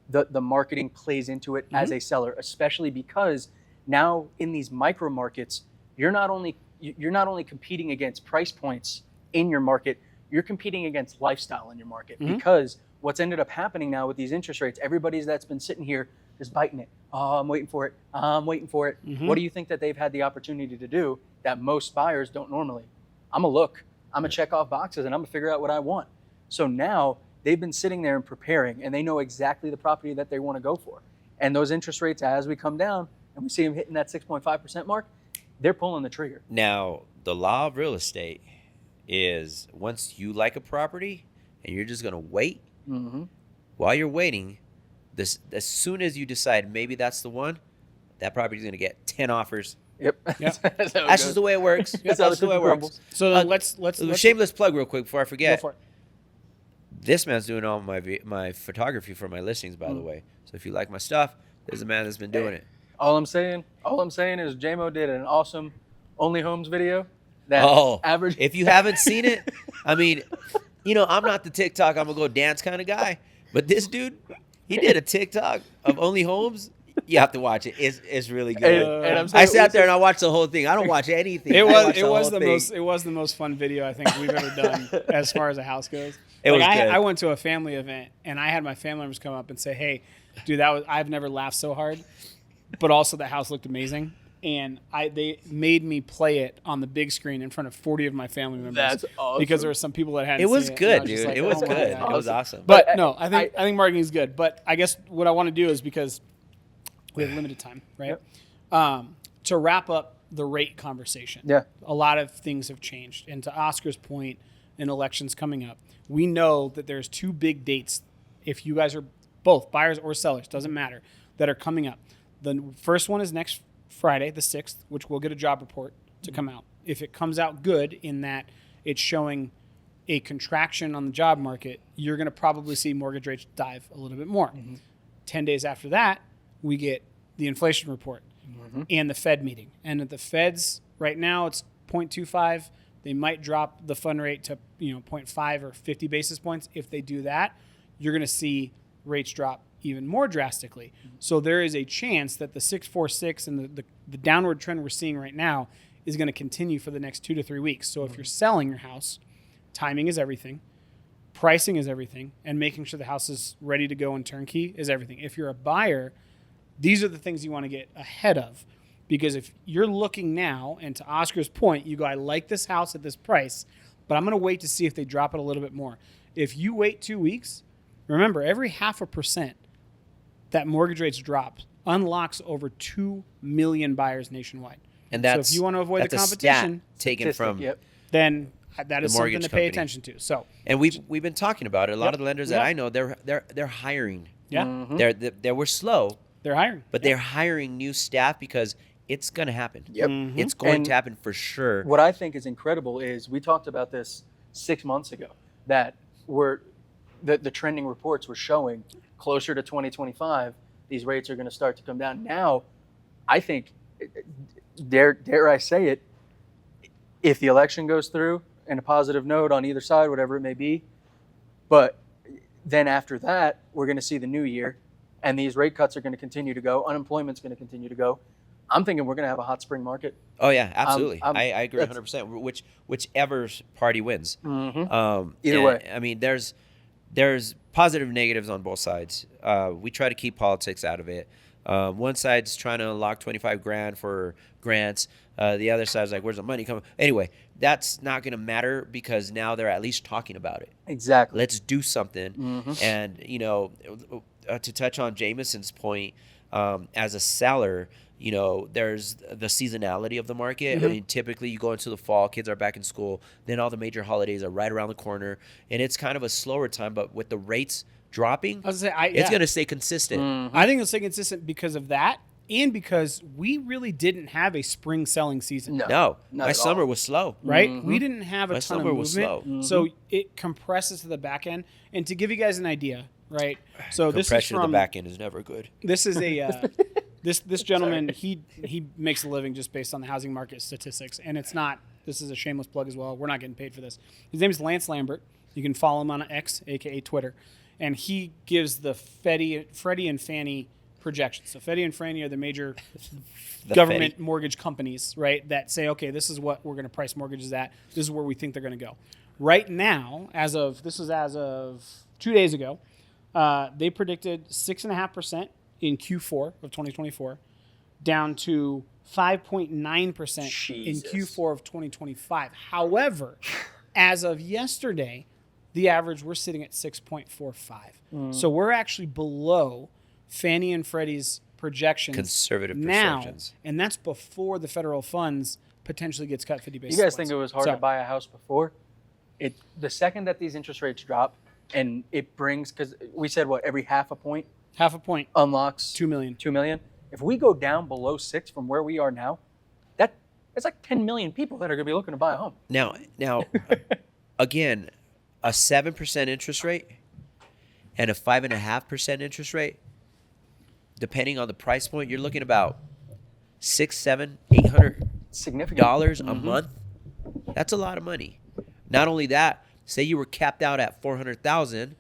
the marketing plays into it as a seller, especially because now in these micro markets, you're not only competing against price points in your market, you're competing against lifestyle in your market. Because what's ended up happening now with these interest rates, everybody's that's been sitting here is biting it. Oh, I'm waiting for it. I'm waiting for it. What do you think that they've had the opportunity to do that most buyers don't normally? I'm gonna look. I'm gonna check off boxes and I'm gonna figure out what I want. So now they've been sitting there and preparing, and they know exactly the property that they want to go for. And those interest rates, as we come down and we see them hitting that 6.5% mark, they're pulling the trigger. Now, the law of real estate is once you like a property and you're just going to wait, while you're waiting, as soon as you decide maybe that's the one, that property is going to get 10 offers. Yep. Yep. That's That's just the way it works. That's how just the the way it cookie works. crumbles. So then let's Shameless plug real quick before I go forget. for it. This man's doing all my photography for my listings, by the way. So if you like my stuff, there's a man that's been doing it. All I'm saying is JMO did an awesome Only Homes video. That average. If you haven't seen it, I mean, I'm not the TikTok, I'm going to go dance kind of guy. But this dude, he did a TikTok of Only Homes. You have to watch it. It's really good. And I'm I saying- sat there and I watched the whole thing. I don't watch anything. It I was watched it was whole the thing. most fun video I think we've ever done as far as a house goes. It was good. I went to a family event and I had my family members come up and say, "Hey, dude, I've never laughed so hard." But also the house looked amazing, and they made me play it on the big screen in front of 40 of my family members. That's awesome. Because there were some people that hadn't. It was seen good, and I just dude. like, It was "Oh my good. God." It was awesome. But But no, I think marketing is good. But I guess what I want to do is because we have limited time, right? To wrap up the rate conversation. Yeah. A lot of things have changed. And to Oscar's point, in elections coming up, we know that there's two big dates, if you guys are both buyers or sellers, doesn't matter, that are coming up. The first one is next Friday, the 6th, which we'll get a job report to come out. If it comes out good in that it's showing a contraction on the job market, you're going to probably see mortgage rates dive a little bit more. 10 days after that, we get the inflation report and the Fed meeting. And at the Fed's right now, it's 0.25. They might drop the fund rate to 0.5 or 50 basis points. If they do that, you're going to see rates drop even more drastically. So there is a chance that the 646 and the downward trend we're seeing right now is going to continue for the next 2 to 3 weeks. So if you're selling your house, timing is everything, pricing is everything, and making sure the house is ready to go and turnkey is everything. If you're a buyer, these are the things you want to get ahead of. Because if you're looking now, and to Oscar's point, you go, I like this house at this price, but I'm going to wait to see if they drop it a little bit more. If you wait 2 weeks, remember, every 0.5% that mortgage rates drop unlocks over 2 million buyers nationwide. And that's so if you want to avoid the that's a competition, stat taken from then that is something mortgage to pay company. attention to. So, and we've been talking about it. A lot of the lenders that Yep. I know, they're hiring. yeah, They were slow, they're hiring. but they're hiring new staff because it's going to happen. Yep. It's going And to happen for sure. What I think is incredible is we talked about this 6 months ago, that the trending reports were showing closer to 2025, these rates are going to start to come down. Now, I think, dare I say it, if the election goes through in a positive note on either side, whatever it may be, but then after that, we're going to see the new year, and these rate cuts are going to continue to go. Unemployment's going to continue to go. I'm thinking we're going to have a hot spring market. Oh yeah, absolutely. I'm- I agree 100%. Whichever party wins. Either and, way. I mean, there's positive and negatives on both sides. We try to keep politics out of it. One side's trying to unlock $25,000 for grants. The other side's like, where's the money coming? Anyway, that's not going to matter because now they're at least talking about it. Exactly. Let's do something. And, to touch on Jameson's point, as a seller, there's the seasonality of the market. I mean, typically you go into the fall, kids are back in school, then all the major holidays are right around the corner, and it's kind of a slower time, but with the rates dropping, I was gonna say, it's going to stay consistent. I think it'll stay consistent because of that, and because we really didn't have a spring selling season. No. No, Not my at summer all. was slow. Right? We didn't have a My ton of summer movement. was slow. So it compresses to the back end. And to give you guys an idea, right? So this is Compression to from the back end is never good. this is a this gentleman, he makes a living just based on the housing market statistics. And it's not, this is a shameless plug as well. We're not getting paid for this. His name is Lance Lambert. You can follow him on X, aka Twitter. And he gives the Freddie and Fannie projections. So Freddie and Fannie are the major government Fannie. mortgage companies, right, that say, okay, this is what we're going to price mortgages at. This is where we think they're going to go. Right now, as of 2 days ago, they predicted 6.5% in Q4 of 2024, down to 5.9% in Jesus. Q4 of 2025. However, as of yesterday, the average, we're sitting at 6.45. So we're actually below Fannie and Freddie's projections Conservative now, projections. and that's before the federal funds potentially gets cut 50 basis You guys points. think it was hard So- to buy a house before? The second that these interest rates drop, and it brings, because we said every half a point half a point, unlocks 2 million. 2 million. If we go down below 6 from where we are now, it's like 10 million people that are going to be looking to buy a home. Now, again, a 7% interest rate and a 5.5% interest rate, depending on the price point, you're looking about $600, $700, $800 Significant. a month. That's a lot of money. Not only that, say you were capped out at $400,000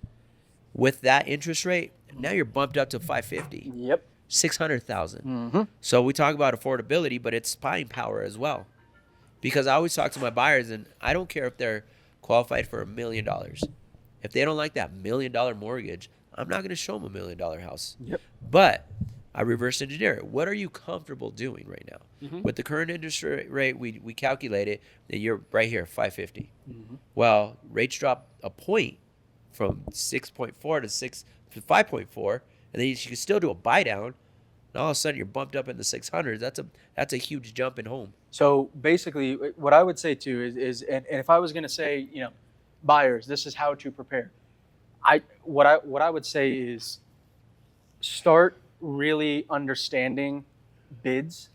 with that interest rate, now you're bumped up to $550,000, Yep. $600,000. So we talk about affordability, but it's buying power as well. Because I always talk to my buyers, and I don't care if they're qualified for $1 million. If they don't like that $1 million mortgage, I'm not going to show them $1 million house. Yep. But I reverse engineer it. What are you comfortable doing right now? With the current interest rate, we calculated that you're right here, 550. Well, rates drop a point from 6.4 to 5.4, and then you can still do a buy down. And all of a sudden, you're bumped up in the 600s. That's a huge jump in home. So basically, what I would say too is and if I was going to say, buyers, this is how to prepare. What I would say is start really understanding bids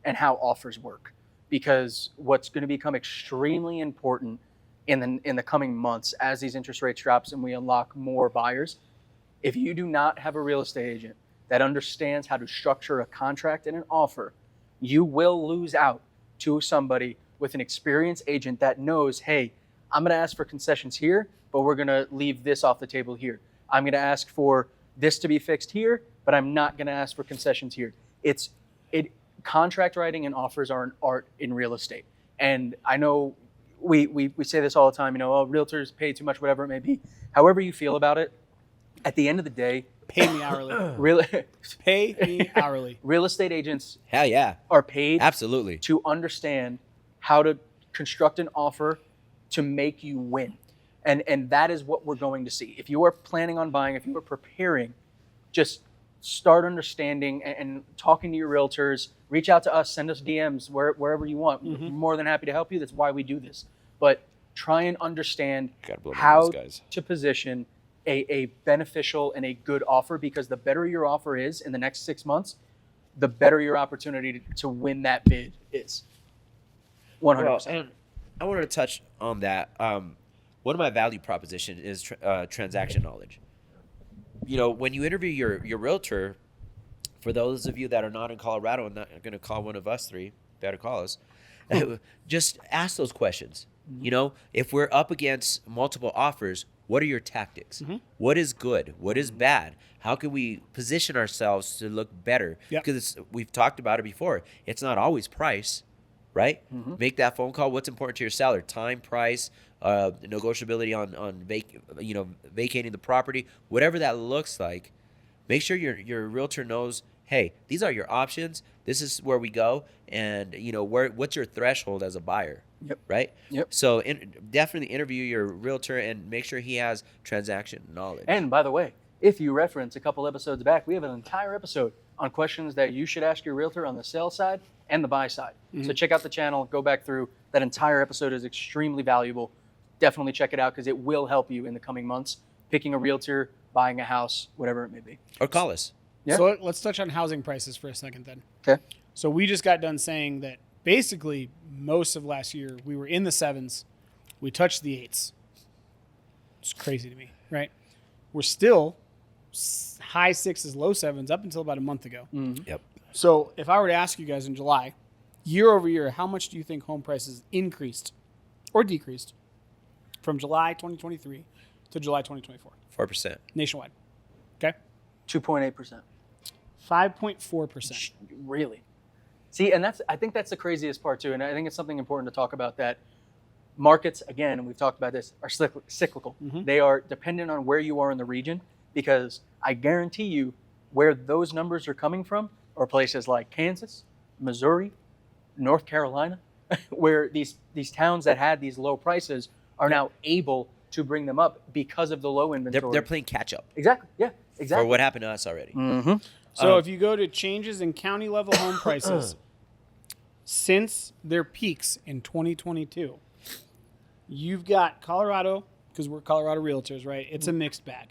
and how offers work, because what's going to become extremely important in the coming months as these interest rates drops and we unlock more buyers, if you do not have a real estate agent that understands how to structure a contract and an offer, you will lose out to somebody with an experienced agent that knows, hey, I'm going to ask for concessions here, but we're going to leave this off the table here. I'm going to ask for this to be fixed here, but I'm not going to ask for concessions here. contract writing and offers are an art in real estate. And I know we say this all the time, oh, realtors pay too much, whatever it may be. However you feel about it, at the end of the day, Pay me hourly. Pay me hourly. real estate agents Hell yeah. are paid Absolutely. to understand how to construct an offer to make you win. And that is what we're going to see. If you are planning on buying, if you are preparing, just start understanding and talking to your realtors. Reach out to us, send us DMs wherever you want. We're more than happy to help you. That's why we do this. But try and understand Gotta blow my how nose, guys. to position a beneficial and a good offer, because the better your offer is in the next 6 months, the better your opportunity to win that bid is. 100%. Well, and I wanted to touch on that. One of my value proposition is transaction knowledge. When you interview your realtor, for those of you that are not in Colorado and not going to call one of us three, better call us, just ask those questions. If we're up against multiple offers, what are your tactics? What is good? What is bad? How can we position ourselves to look better? Yep. Because we've talked about it before. It's not always price, right? Make that phone call. What's important to your seller? Time, price, negotiability on vacating the property, whatever that looks like. Make sure your realtor knows, hey, these are your options. This is where we go, and what's your threshold as a buyer. Yep. Right? Yep. So definitely interview your realtor and make sure he has transaction knowledge. And by the way, if you reference a couple episodes back, we have an entire episode on questions that you should ask your realtor on the sell side and the buy side. So check out the channel, go back through. That entire episode is extremely valuable. Definitely check it out because it will help you in the coming months, picking a realtor, buying a house, whatever it may be. Or call us. Yeah. So let's touch on housing prices for a second then. Okay. So we just got done saying that basically most of last year we were in the 7s. We touched the 8s. It's crazy to me, right? We're still high 6s, low 7s up until about a month ago. Yep. So if I were to ask you guys in July, year over year, how much do you think home prices increased or decreased from July 2023 to July 2024 4%. nationwide? Okay. 2.8%. 5.4%. Really? See, and I think that's the craziest part too. And I think it's something important to talk about, that markets, again, and we've talked about this, are cyclical. They are dependent on where you are in the region, because I guarantee you where those numbers are coming from are places like Kansas, Missouri, North Carolina, where these towns that had these low prices are now able to bring them up because of the low inventory. They're playing catch up Exactly. Yeah, exactly. for what happened to us already. So if you go to changes in county level home prices since their peaks in 2022, you've got Colorado, because we're Colorado realtors, right? It's a mixed bag.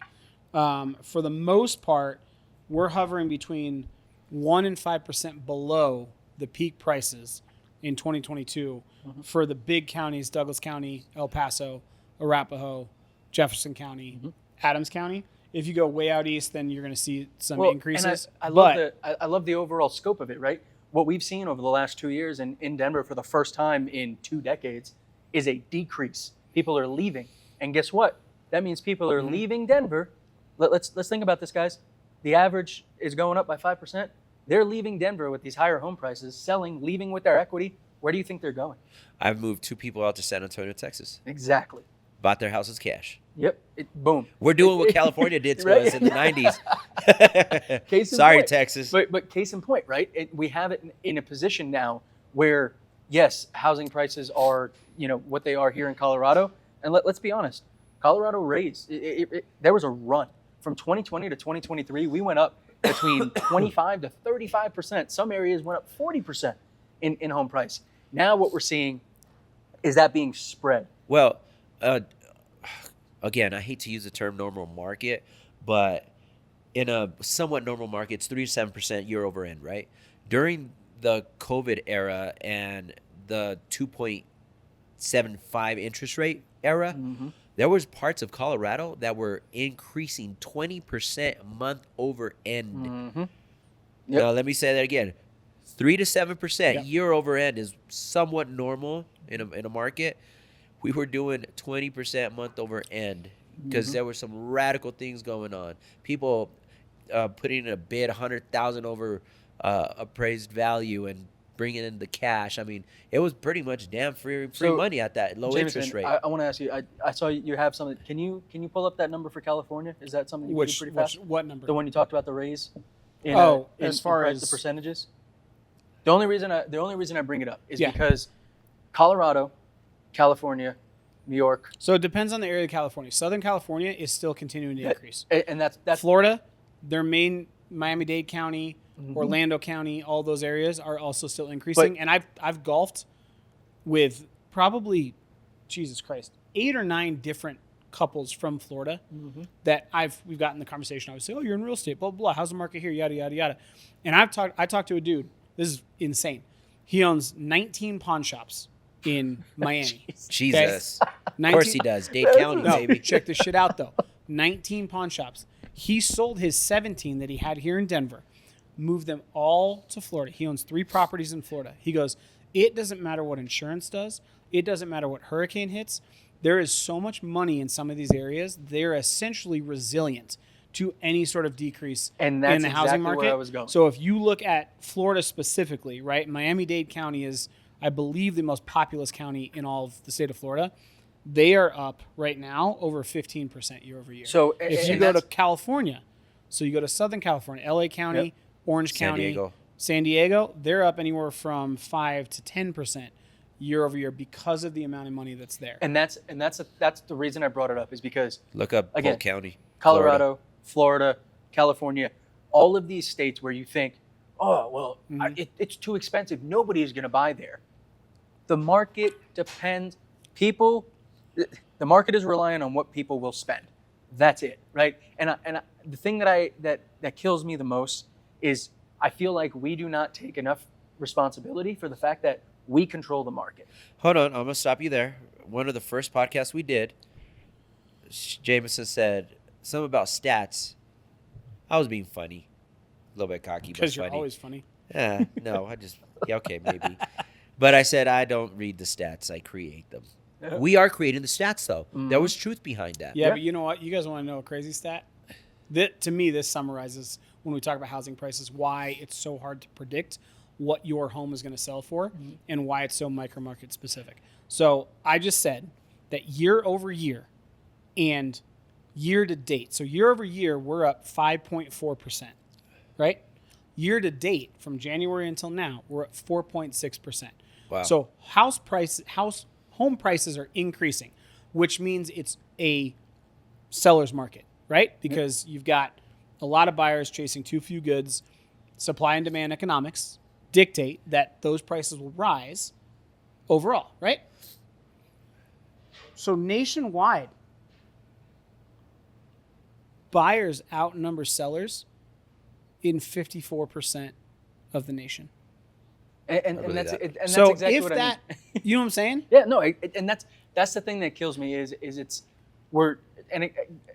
For the most part, we're hovering between 1% and 5% below the peak prices in 2022 for the big counties: Douglas County, El Paso, Arapahoe, Jefferson County, Adams County. If you go way out east, then you're going to see some increases. And I love the overall scope of it, right? What we've seen over the last 2 years in Denver for the first time in 2 decades is a decrease. People are leaving. And guess what? That means people are leaving Denver. Let's think about this, guys. The average is going up by 5%. They're leaving Denver with these higher home prices, selling, leaving with their equity. Where do you think they're going? I've moved 2 people out to San Antonio, Texas. Exactly. Bought their houses cash. Yep. Boom. We're doing what California did to Right? us in the 90s. Case in Sorry, point. Texas. But case in point, right? We have it in a position now where, yes, housing prices are, what they are here in Colorado. And let's be honest, Colorado raised. There was a run from 2020 to 2023. We went up between 25 to 35%. Some areas went up 40% in home price. Now what we're seeing is that being spread. Well, again, I hate to use the term normal market, but in a somewhat normal market, it's 3 to 7% year over end, right? During the COVID era and the 2.75 interest rate era, there was parts of Colorado that were increasing 20% month over end. Now, let me say that again. 3 to 7% year over end is somewhat normal in a market. We were doing 20% month over end because there were some radical things going on. People putting in a bid 100,000 over appraised value and bringing in the cash. I mean, it was pretty much damn free So, money at that low Jameson, interest rate. I want to ask you. I saw you have something. Can you pull up that number for California? Is that something you can do pretty fast? What number? The one you talked about, the raise. As far as the percentages. The only reason I bring it up is Yeah. because Colorado, California, New York, So it depends on the area of California. Southern California is still continuing to increase. and that's Florida, their main Miami-Dade County, Mhm. Orlando County, all those areas are also still increasing. And I've golfed with probably, Jesus Christ, 8 or 9 different couples from Florida that we've gotten the conversation. I would say, "Oh, you're in real estate, blah blah blah. How's the market here? Yada yada yada." And I talked to a dude. This is insane. He owns 19 pawn shops in Miami. Jesus. Okay? Of course he does. Dade County, No, baby. check this shit out though. 19 pawn shops. He sold his 17 that he had here in Denver, moved them all to Florida. He owns 3 properties in Florida. He goes, it doesn't matter what insurance does. It doesn't matter what hurricane hits. There is so much money in some of these areas. They're essentially resilient to any sort of decrease And that's in the exactly housing where market. I was going. So if you look at Florida specifically, right, Miami-Dade County is, I believe, the most populous county in all of the state of Florida. They are up right now over 15% year over year. So if you go to California, so you go to Southern California, LA County, Yep. Orange San County, Diego. San Diego, they're up anywhere from 5 to 10% year over year because of the amount of money that's there. and that's the reason I brought it up is because Look up Again, Polk County. Colorado, Florida, California, all of these states where you think, oh, well, it's too expensive. Nobody is going to buy there. The market depends. The market is relying on what people will spend. That's it, right? And the thing that kills me the most is I feel like we do not take enough responsibility for the fact that we control the market. Hold on, I'm going to stop you there. One of the first podcasts we did, Jameson said something about stats. I was being funny. A little bit cocky, but Because you're funny. always funny. Yeah, no, yeah, okay, maybe. But I said I don't read the stats, I create them. We are creating the stats, though. There was truth behind that. Yeah, Yeah. but you know what? You guys want to know a crazy stat? To me, this summarizes when we talk about housing prices why it's so hard to predict what your home is going to sell for and why it's so micro market specific. So I just said that year over year and year to date. So year over year, we're up 5.4%, right? Year to date, from January until now, we're at 4.6%. Wow. So home prices are increasing, which means it's a seller's market, right? Because you've got a lot of buyers chasing too few goods. Supply and demand economics dictate that those prices will rise overall, right? So nationwide, buyers outnumber sellers in 54% of the nation. And believe that's that. it, and that's So exactly if what that, I mean. you know what I'm saying? Yeah, no, and that's the thing that kills me is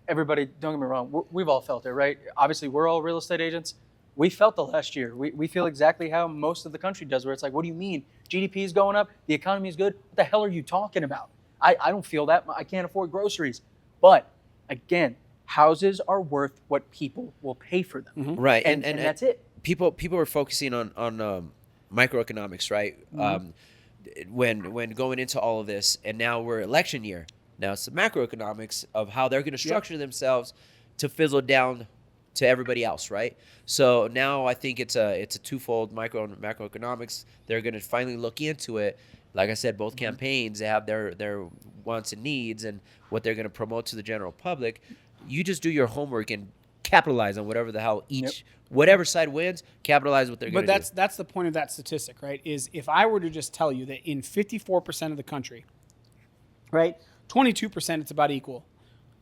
everybody, don't get me wrong, we've all felt it, right? Obviously, we're all real estate agents. We felt the last year. We feel exactly how most of the country does, where it's like, what do you mean? GDP is going up, the economy is good. What the hell are you talking about? I don't feel that. I can't afford groceries. But again, houses are worth what people will pay for them. Right, And that's it. People are focusing on microeconomics, right? When going into all of this, and now we're election year. Now it's the macroeconomics of how they're going to structure themselves to fizzle down to everybody else, right? So now I think it's a twofold macroeconomics. They're going to finally look into it. Like I said, both campaigns, they have their wants and needs and what they're going to promote to the general public. You just do your homework and capitalize on whatever the hell whatever side wins, capitalize what they're going to do. But that's the point of that statistic, right? Is if I were to just tell you that in 54% of the country, right, 22% it's about equal,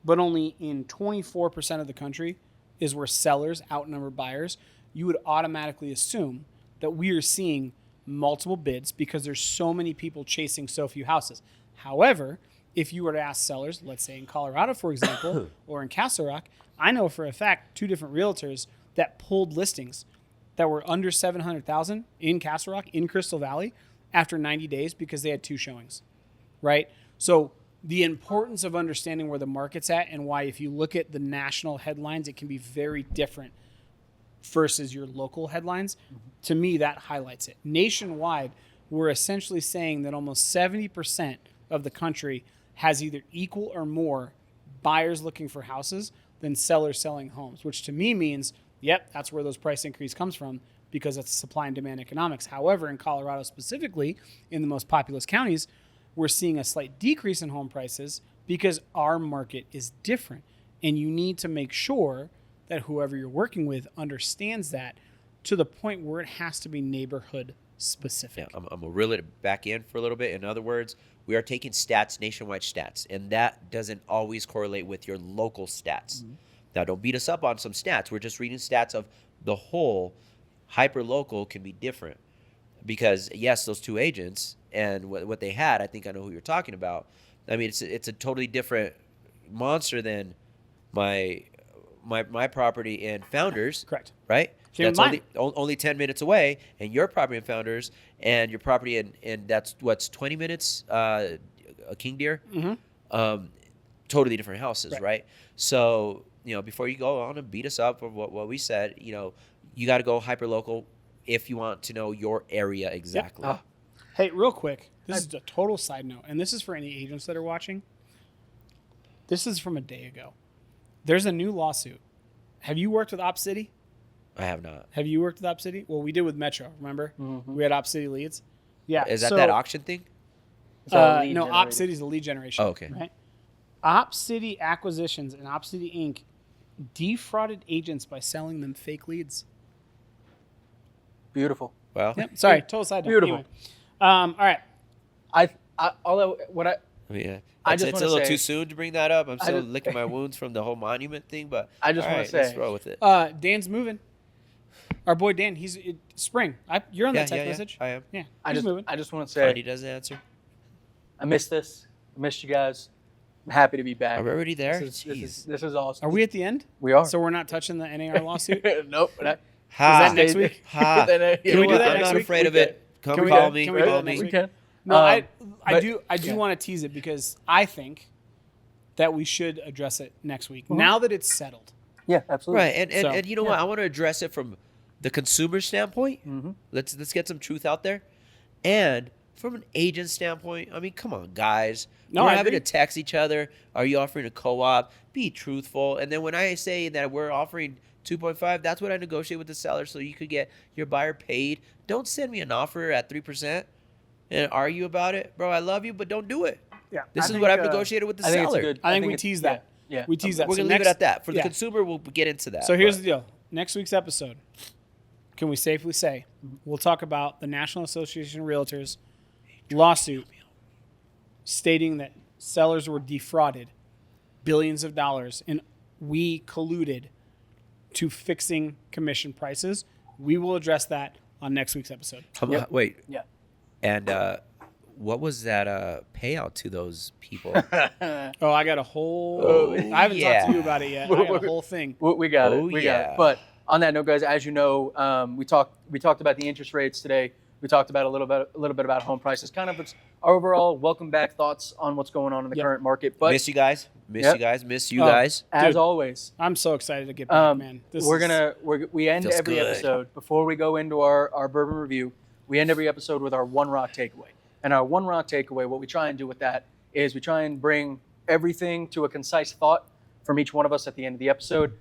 but only in 24% of the country is where sellers outnumber buyers, you would automatically assume that we are seeing multiple bids because there's so many people chasing so few houses. However, if you were to ask sellers, let's say in Colorado, for example, or in Castle Rock, I know for a fact 2 different realtors that pulled listings that were under 700,000 in Castle Rock, in Crystal Valley, after 90 days because they had 2 showings, right? So the importance of understanding where the market's at and why if you look at the national headlines, it can be very different versus your local headlines, to me, that highlights it. Nationwide, we're essentially saying that almost 70% of the country has either equal or more buyers looking for houses than sellers selling homes, which to me means, yep, that's where those price increase comes from, because it's supply and demand economics. However, in Colorado specifically, in the most populous counties, we're seeing a slight decrease in home prices because our market is different. And you need to make sure that whoever you're working with understands that, to the point where it has to be neighborhood specific. Yeah, I'm going to reel it back in for a little bit. In other words, we are taking stats, nationwide stats, and that doesn't always correlate with your local stats. Now, don't beat us up on some stats. We're just reading stats of the whole. Hyper-local can be different because, yes, those two agents and what they had, I think I know who you're talking about. I mean, it's a totally different monster than my property in Founders. Correct. Right? Same That's with only 10 minutes away, and your property in Founders and your property in that's what's 20 minutes, a King Deer. Totally different houses, right? So, before you go on and beat us up for what we said, you got to go hyper-local if you want to know your area exactly. Yep. Hey, real quick, this is a total side note, and this is for any agents that are watching. This is from a day ago. There's a new lawsuit. Have you worked with Op City? I have not. Have you worked with Op City? Well, we did with Metro, remember? We had Op City leads. Yeah. Is that auction thing? No, Op City's the lead generation. Oh, okay. Right? Op City Acquisitions and Op City Inc. defrauded agents by selling them fake leads. Beautiful. Well, Yep. Sorry, total side note. Beautiful. Anyway. All right. yeah. I just it's a wanna little say- too soon to bring that up. I'm still licking my wounds from the whole monument thing, but I just all wanna right, let's say- roll with it. Dan's moving. Our boy Dan, spring. You're on that text message. I am. Yeah, I he's moving. just want to Cardi say doesn't answer. I missed this. I missed you guys. I'm happy to be back. Are we already there? This Jeez. is awesome. Are we at the end? We are. So we're not touching the NAR lawsuit? Nope. Ha. Is that next week? Ha. Then, You Can know we do what? that I'm next not week? afraid of it. Come Can we call do- me. can we do Call that next me. week? We can. No, I but- do yeah. want to tease it because I think that we should address it next week. Now that it's settled. Yeah, absolutely. Right, and So, you know what? I want to address it from the consumer standpoint. Let's get some truth out there, and from an agent standpoint. I mean, come on, guys. No, we're I having agree. to text each other. Are you offering a co-op? Be truthful. And then when I say that we're offering 2.5, that's what I negotiate with the seller, so you could get your buyer paid. Don't send me an offer at 3% and argue about it, bro. I love you, but don't do it. Yeah. This is what I've negotiated with the I think seller. it's good. I think we it's- tease that. Yeah. We tease that. We're So gonna leave it next- at that. For the yeah. consumer, we'll get into that. So here's but- the deal. Next week's episode, can we safely say, we'll talk about the National Association of Realtors lawsuit stating that sellers were defrauded billions of dollars and we colluded to fixing commission prices. We will address that on next week's episode. Wait, Yeah. and what was that payout to those people? Oh, I got a whole. I haven't talked to you yeah. about it yet. I got a whole thing. We got Oh, it. We got yeah. it. But on that note, guys, as you know, we talked about the interest rates today. We talked about a little bit about home prices. Kind of our overall welcome back thoughts on what's going on in the Yep. current market. But Miss you guys. Miss Yep. you guys. Miss you Oh. guys. as Dude. always, I'm so excited to get back, man. we end Feels every good. episode before we go into our bourbon review. We end every episode with our one rock takeaway. And our one rock takeaway, what we try and do with that is we try and bring everything to a concise thought from each one of us at the end of the episode.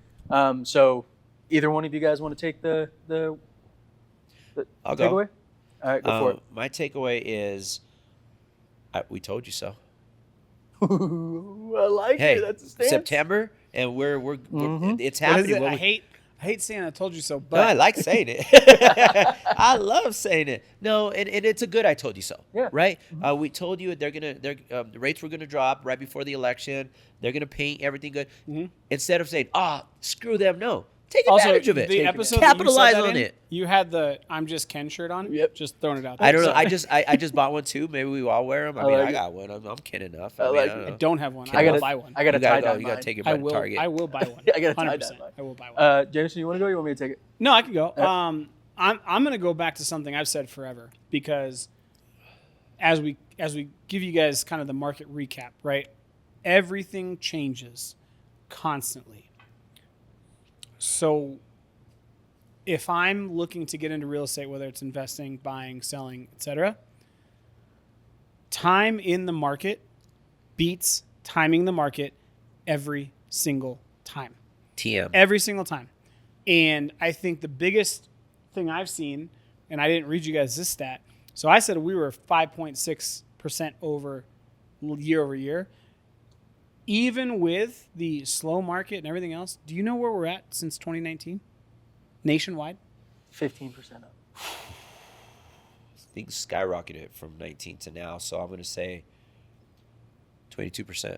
So either one of you guys want to take the I'll go. takeaway? All right, go for it. My takeaway is, we told you so. I like Hey, it. That's a stance. September, and we're it's What is happening. it? When I hate saying I told you so, No, I but like saying it. I love saying it. No, and it's a good I told you so. Yeah. Right? We told you the rates were gonna drop right before the election. They're gonna paint everything good. Instead of saying, screw them, no. Take also advantage of it. the episode that you Capitalize said that on in, it. You had the I'm just Ken shirt on. Yep. Just throwing it out there. I don't know. So- I just bought one too. Maybe we all wear them. I I mean, like I it. got one. I'm kidding enough. I I, mean, like I it. don't I know. don't have one. I I gotta will buy one. I got to You gotta tie go. down You gotta mine. take your I butt to will. Target. I will buy one. I gotta tie down 100%. mine. I will buy one. Jameson, you want to go? Or you want me to take it? No, I can go. I'm going to go back to something I've said forever because as we give you guys kind of the market recap, right? Everything changes constantly. So if I'm looking to get into real estate, whether it's investing, buying, selling, etc., time in the market beats timing the market every single time. TM. Every single time. And I think the biggest thing I've seen, and I didn't read you guys this stat, so I said we were 5.6% over year. Even with the slow market and everything else, do you know where we're at since 2019? Nationwide? 15% up. Things skyrocketed from 19 to now, so I'm going to say 22%.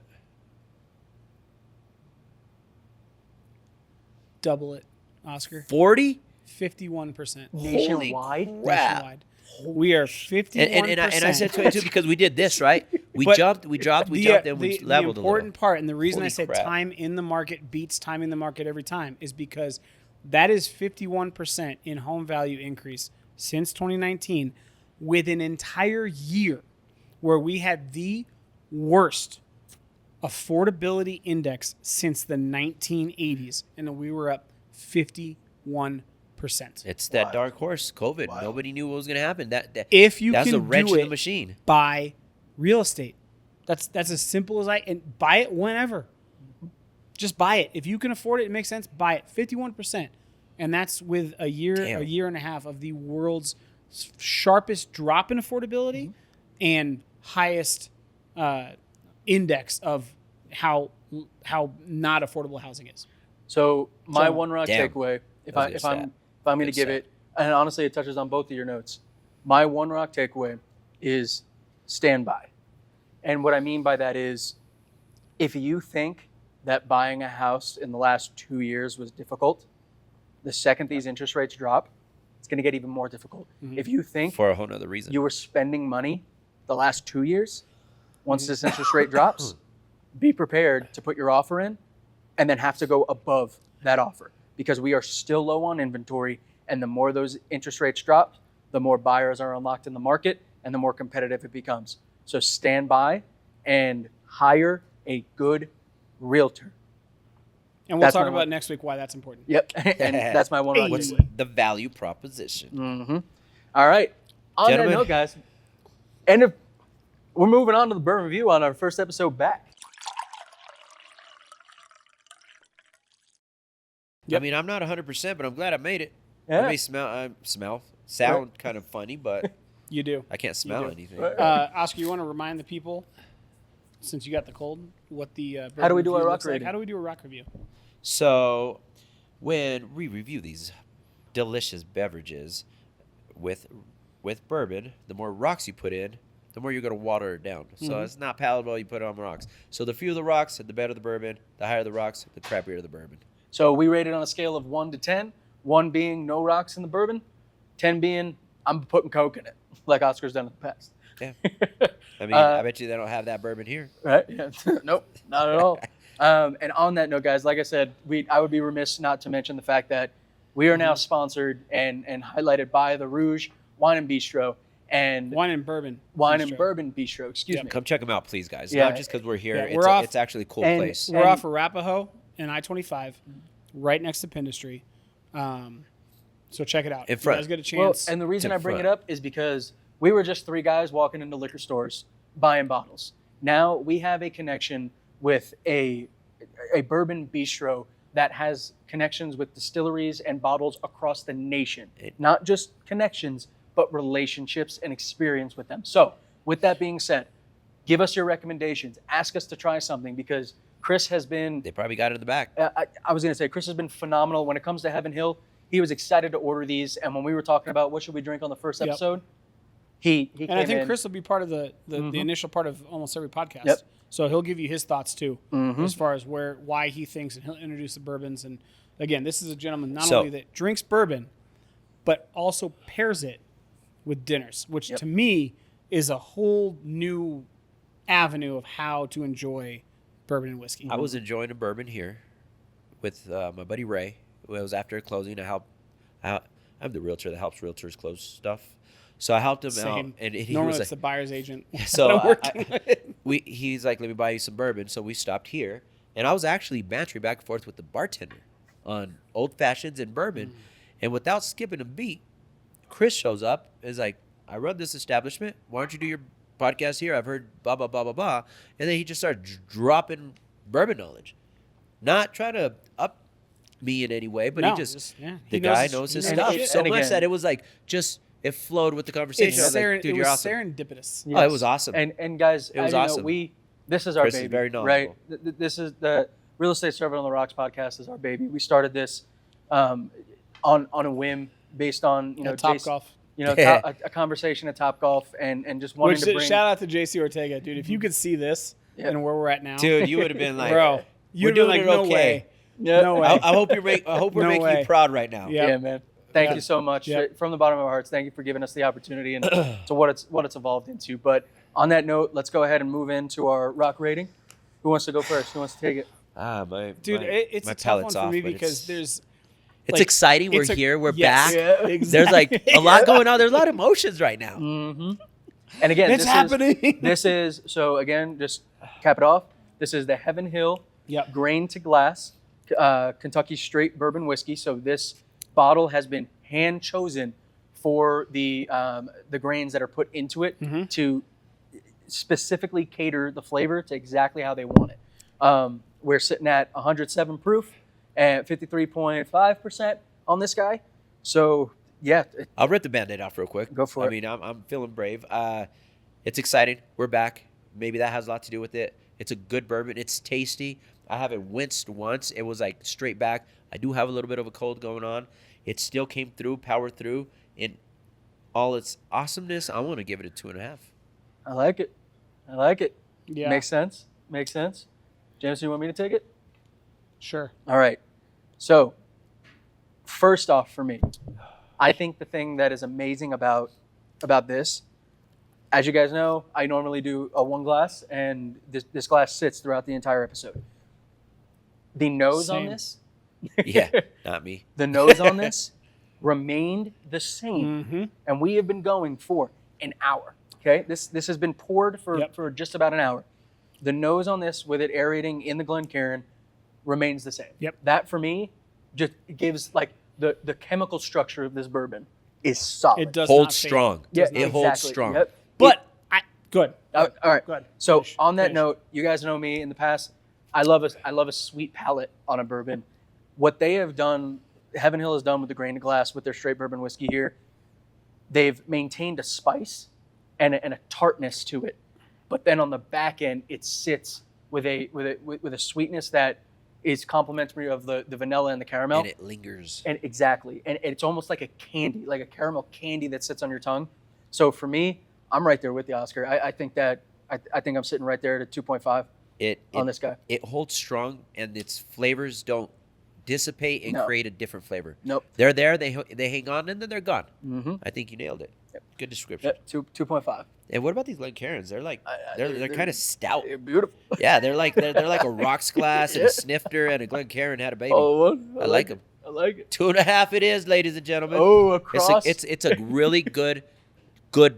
Double it, Oscar. 40? 51%. Nationwide? Holy crap. Nationwide. We are 51%. And I said 22 because we did this, right? We But dropped, then we leveled the a little. important part, and the reason Holy I said crap. time in the market beats timing the market every time is because that is 51% in home value increase since 2019 with an entire year where we had the worst affordability index since the 1980s, and we were up 51%. It's that Wild. dark horse, COVID. Wild. Nobody knew what was going to happen. That If you that's can a wrench do in the it, machine. buy real estate. That's as simple as and buy it whenever. Just buy it. If you can afford it, it makes sense. Buy it. 51%. And that's with a year and a half of the world's sharpest drop in affordability and highest index of how not affordable housing is. So my So- one rock Damn. takeaway, if That was a good I'm stat. going to Good give stat. it, and honestly it touches on both of your notes. My one rock takeaway is stand by. And what I mean by that is, if you think that buying a house in the last 2 years was difficult, the second these interest rates drop, it's going to get even more difficult. Mhm. If you think For a whole nother reason. you were spending money the last 2 years, once this interest rate drops, be prepared to put your offer in and then have to go above that offer, because we are still low on inventory, and the more those interest rates drop, the more buyers are unlocked in the market and the more competitive it becomes. So stand by and hire a good realtor. And we'll That's talk my about one. next week why that's important. Yep. And that's my one rock What's takeaway. the value proposition? Mm-hmm. All right. On Gentlemen. that note, guys, and we're moving on to the bourbon review on our first episode back. I mean, I'm not 100%, but I'm glad I made it. Yeah. It may sound kind of funny, but You do. I can't smell do. anything. Right. Oscar, you want to remind the people, since you got the cold, what the How do we do bourbon our review rock looks like? rating? How do we do a rock review? So, when we review these delicious beverages with bourbon, the more rocks you put in, the more you're going to water it down. So Mhm. it's not palatable. You put it on rocks. So the fewer the rocks, the better the bourbon. The higher the rocks, the crappier the bourbon. So we rated on a scale of 1 to 10, 1 being no rocks in the bourbon, 10 being I'm putting Coke in it, like Oscar's done in the past. Yeah. I mean, Uh, I bet you they don't have that bourbon here. Right? Yeah. Nope, not at all. And on that note, guys, like I said, I would be remiss not to mention the fact that we are now sponsored and highlighted by the Rouge Wine and Bistro and Wine and bourbon. Wine Bistro. and Bourbon Bistro. Excuse Yep. me. Come check them out, please, guys. Yeah. Not just because we're here. Yeah, it's, we're off- it's actually a cool and- place. We're And- off Arapahoe and I-25, right next to Pindustry. So check it out. In If front. you guys get a Well, chance. and the reason to I bring front. it up is because we were just 3 guys walking into liquor stores buying bottles. Now we have a connection with a bourbon bistro that has connections with distilleries and bottles across the nation. Not just connections, but relationships and experience with them. So, with that being said, give us your recommendations. Ask us to try something, because Chris has been They probably got it in the back. I was going to say, Chris has been phenomenal when it comes to Heaven Hill. He was excited to order these, and when we were talking about what should we drink on the first Yep. episode, he and came I think in. Chris will be part of the Mhm. initial part of almost every podcast. Yep. So he'll give you his thoughts too, Mhm. as far as why he thinks, and he'll introduce the bourbons. And again, this is a gentleman not So- only that drinks bourbon, but also pairs it with dinners, which Yep. to me is a whole new avenue of how to enjoy bourbon and whiskey. I was enjoying a bourbon here with my buddy Ray. It was after closing. I'm the realtor that helps realtors close stuff. So I helped him out. Same. And he Normally was it's the buyer's agent. So that I'm working with. he's like, let me buy you some bourbon. So we stopped here. And I was actually bantering back and forth with the bartender on old fashions and bourbon. And without skipping a beat, Chris shows up, is like, I run this establishment. Why don't you do your podcast here? I've heard blah, blah, blah, blah, blah. And then he just started dropping bourbon knowledge. Not trying to up me in any way, but No, he just yeah. the He guy knows knows his his stuff shit. so And much again- that it was like just it flowed with the conversation. I was like, dude, It you're was awesome. serendipitous. Oh, it was awesome. And guys, It was you know, awesome. this is our Chris is baby, very right? knowledgeable. This is the Real Estate Serving on the Rocks podcast is our baby. We started this on a whim based on Top Jason- Golf. a conversation at Top Golf and just wanting Which, to bring. shout out to JC Ortega, dude. If you could see this Yeah. and where we're at now, Dude, you would have been like, bro, you'd we're been like, doing it no okay. way. Yeah. No way. I hope you're I hope we're No making way. you proud right now. Yeah. Yeah, man. Thank Yeah. you so much Yep. from the bottom of our hearts. Thank you for giving us the opportunity and to what it's evolved into. But on that note, let's go ahead and move into our rock rating. Who wants to go first? Who wants to take it? Dude, it's my a tough one palate's for off, me but because it's there's it's exciting. We're it's a- here. We're yes. back. Yeah. exactly. There's like a lot going on. There's a lot of emotions right now. Mm-hmm. And again, It's happening. This is so again, just cap it off. This is the Heaven Hill Yep. Grain to Glass Kentucky Straight Bourbon Whiskey. So this bottle has been hand chosen for the grains that are put into it Mhm. to specifically cater the flavor to exactly how they want it. We're sitting at 107 proof and 53.5% on this guy. So yeah, I'll rip the Band-Aid off real quick. Go for I it. mean, I'm feeling brave. It's exciting. We're back. Maybe that has a lot to do with it. It's a good bourbon. It's tasty. I haven't winced once. It was like straight back. I do have a little bit of a cold going on. It still came through, powered through. In all its awesomeness, I want to give it a 2.5. I like it. I like it. Yeah. Makes sense. Makes sense. James, you want me to take it? Sure. All right. So, first off, for me, I think the thing that is amazing about this, as you guys know, I normally do a one glass, and this glass sits throughout the entire episode. The nose on Same. this, Yeah, not me. the nose on this remained the same, Mm-hmm. and we have been going for an hour. Okay, this has been poured for just about an hour. The nose on this, with it aerating in the Glencairn, remains the same. Yep. That for me just gives like the chemical structure of this bourbon is solid. It does Holds not fade. strong. Yeah, It holds strong. Yep. But good. All right. Good. So Finish. on that Finish. note, you guys know me in the past. I love a sweet palate on a bourbon. What they have done, Heaven Hill has done with the grain to glass with their straight bourbon whiskey here, they've maintained a spice and a tartness to it, but then on the back end, it sits with a sweetness that is complementary of the vanilla and the caramel. And it lingers. And exactly. And it's almost like a candy, like a caramel candy that sits on your tongue. So for me, I'm right there with you, Oscar. I think I'm sitting right there at a 2.5 on this guy. It holds strong, and its flavors don't dissipate and No. create a different flavor. Nope. They're there, they hang on, and then they're gone. Mm-hmm. I think you nailed it. Yep. Good description. Yep, 2.5. And what about these Glencairns? They're like they're kind of stout. They're beautiful. Yeah, they're like a rocks glass and a snifter and a Glencairn had a baby. Oh, I like them. I like it. 2.5 it is, ladies and gentlemen. Oh, It's across. it's a really good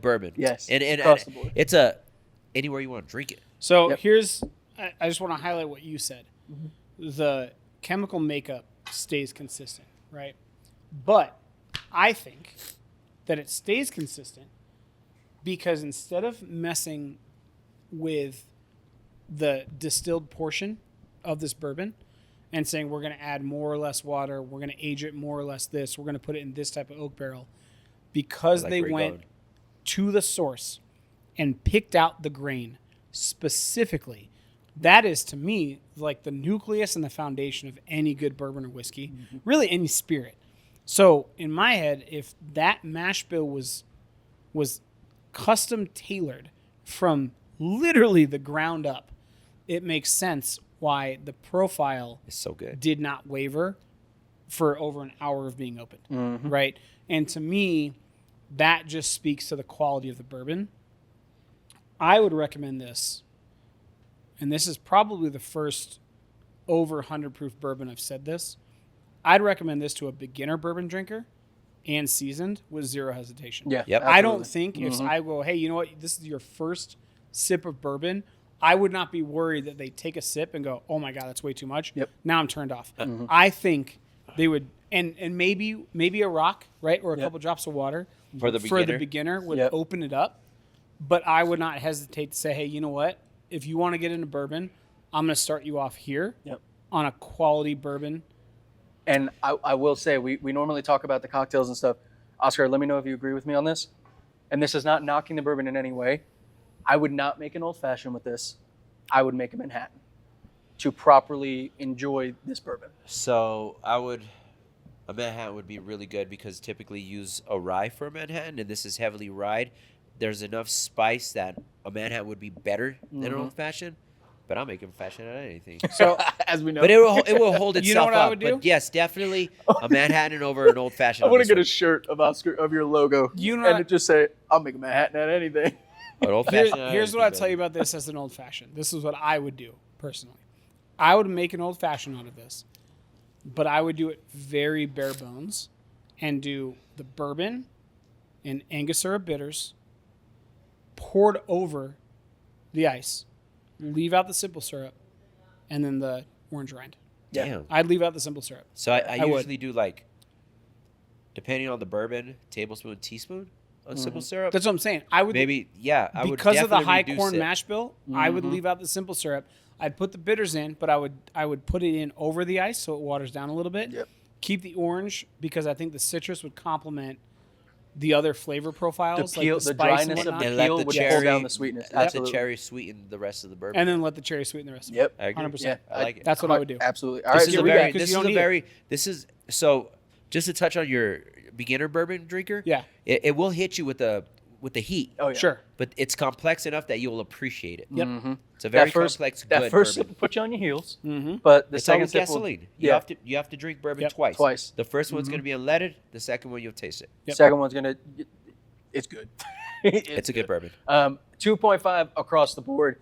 bourbon. Yes, and across the board. it's a anywhere you want to drink it. So Yep. here's, I just want to highlight what you said. Mm-hmm. The chemical makeup stays consistent, right? But I think that it stays consistent because instead of messing with the distilled portion of this bourbon and saying we're going to add more or less water, we're going to age it more or less this, we're going to put it in this type of oak barrel, because I like they where you're went going. to the source and picked out the grain specifically, that is to me like the nucleus and the foundation of any good bourbon or whiskey, really any spirit. So in my head, if that mash bill was custom tailored from literally the ground up, it makes sense why the profile It's so good. did not waver for over an hour of being opened, Mm-hmm. right? And to me, that just speaks to the quality of the bourbon. I would recommend this, and this is probably the first over 100 proof bourbon I've said this. I'd recommend this to a beginner bourbon drinker and seasoned with zero hesitation. Yeah. Yep. I don't absolutely. think if Mhm. I go, hey, you know what, this is your first sip of bourbon, I would not be worried that they take a sip and go, oh my God, that's way too much. Yep. Now I'm turned off. Mhm. I think they would and maybe a rock, right, or a Yep. couple drops of water For the beginner would Yep. open it up. But I would not hesitate to say, hey, you know what? If you want to get into bourbon, I'm going to start you off here Yep. on a quality bourbon. And I will say, we normally talk about the cocktails and stuff. Oscar, let me know if you agree with me on this. And this is not knocking the bourbon in any way. I would not make an old fashioned with this. I would make a Manhattan to properly enjoy this bourbon. So a Manhattan would be really good because typically use a rye for a Manhattan, and this is heavily rye. There's enough spice that a Manhattan would be better than an old fashioned, but I'll make an old fashioned out of anything. So as we know, But it will hold itself You know what up. I would do? But yes, definitely a Manhattan over an old fashioned. I want to get a shirt of Oscar of your logo, You know and what- it just say, "I'll make a Manhattan out of anything." an old fashioned. Here's what I'll tell you about this as an old fashioned. This is what I would do personally. I would make an old fashioned out of this, but I would do it very bare bones and do the bourbon and Angostura bitters poured over the ice, leave out the simple syrup, and then the orange rind. Yeah. Damn. I'd leave out the simple syrup. So I I would. usually do like, depending on the bourbon, tablespoon, teaspoon of simple syrup. That's what I'm saying. I would Maybe, yeah. I would because of the definitely high reduce corn it. mash bill, I would leave out the simple syrup. I'd put the bitters in, but I would put it in over the ice so it waters down a little bit. Yep. Keep the orange because I think the citrus would complement the other flavor profiles, The peel, like the the spice and dryness of whatnot. the And let peel the would cherry pull down the sweetness. Let the Absolutely. cherry sweeten the rest of the bourbon. And then let the cherry sweeten the rest of it. Yep. I agree. 100%. Yeah, I like it. That's what I would do. Absolutely. All This right. is So a we very. got, because This you is don't a need very. This is so. Just to touch on your beginner bourbon drinker. Yeah. It will hit you with the heat. oh yeah. Sure. But it's complex enough that you'll appreciate it. Yep. Mhm. It's a very That first- complex, That good first sip bourbon. will put you on your heels, Mm-hmm. but the It's all second with sip will, gasoline. yeah. You have to drink bourbon Yep. twice. Twice. The first one's going to be unleaded. The second one you'll taste it. Yep. Second one's gonna. It's good. It's a good bourbon. 2.5 across the board,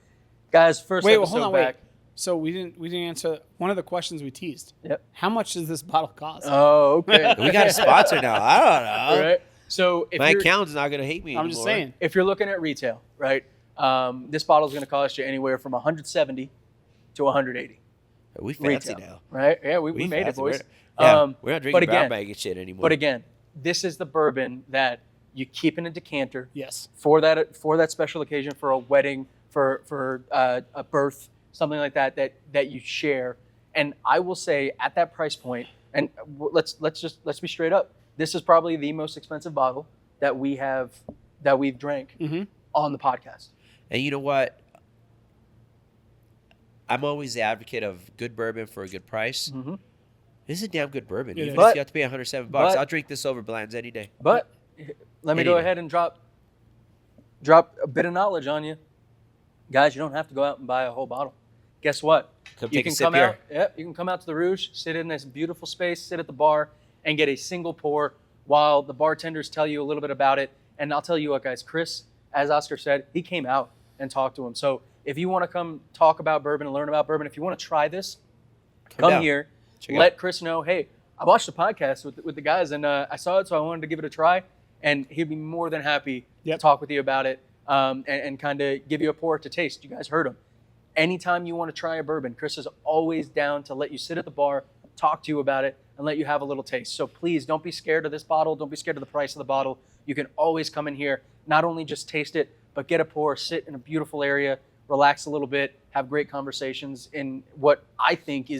guys. First Wait, well, episode hold on, back. wait. So we didn't answer one of the questions we teased. Yep. How much does this bottle cost? Oh, okay. We got a sponsor now. I don't know. All right. So if My you're, accountant's not going to hate me I'm just anymore. saying. if you're looking at retail, right, this bottle is going to cost you anywhere from 170 to 180. We fancy Retail. now. Right? Yeah, we made it, fancy. boys. We're not drinking but brown again, bag and shit anymore. But again, this is the bourbon that you keep in a decanter Yes. for that special occasion, for a wedding, for a birth, something like that you share. And I will say, at that price point, and let's be straight up. This is probably the most expensive bottle that we've drank Mm-hmm. on the podcast. And you know what? I'm always the advocate of good bourbon for a good price. Mm-hmm. This is a damn good bourbon. It Even is. if you have to pay $107, I'll drink this over Bland's any day. But let me go Anyway. ahead and drop a bit of knowledge on you, guys. You don't have to go out and buy a whole bottle. Guess what? Come You take a can sip come here. out. Yep, you can come out to the Rouge, sit in this beautiful space, sit at the bar, and get a single pour while the bartenders tell you a little bit about it. And I'll tell you what, guys. Chris, as Oscar said, he came out and talked to him. So if you want to come talk about bourbon and learn about bourbon, if you want to try this, come down. here. Check it Let out. Chris know, hey, I watched the podcast with the guys, and I saw it, so I wanted to give it a try. And he'd be more than happy Yep. to talk with you about it and kind of give you a pour to taste. You guys heard him. Anytime you want to try a bourbon, Chris is always down to let you sit at the bar, talk to you about it, and let you have a little taste. So please don't be scared of this bottle. Don't be scared of the price of the bottle. You can always come in here, not only just taste it, but get a pour, sit in a beautiful area, relax a little bit, have great conversations in what I think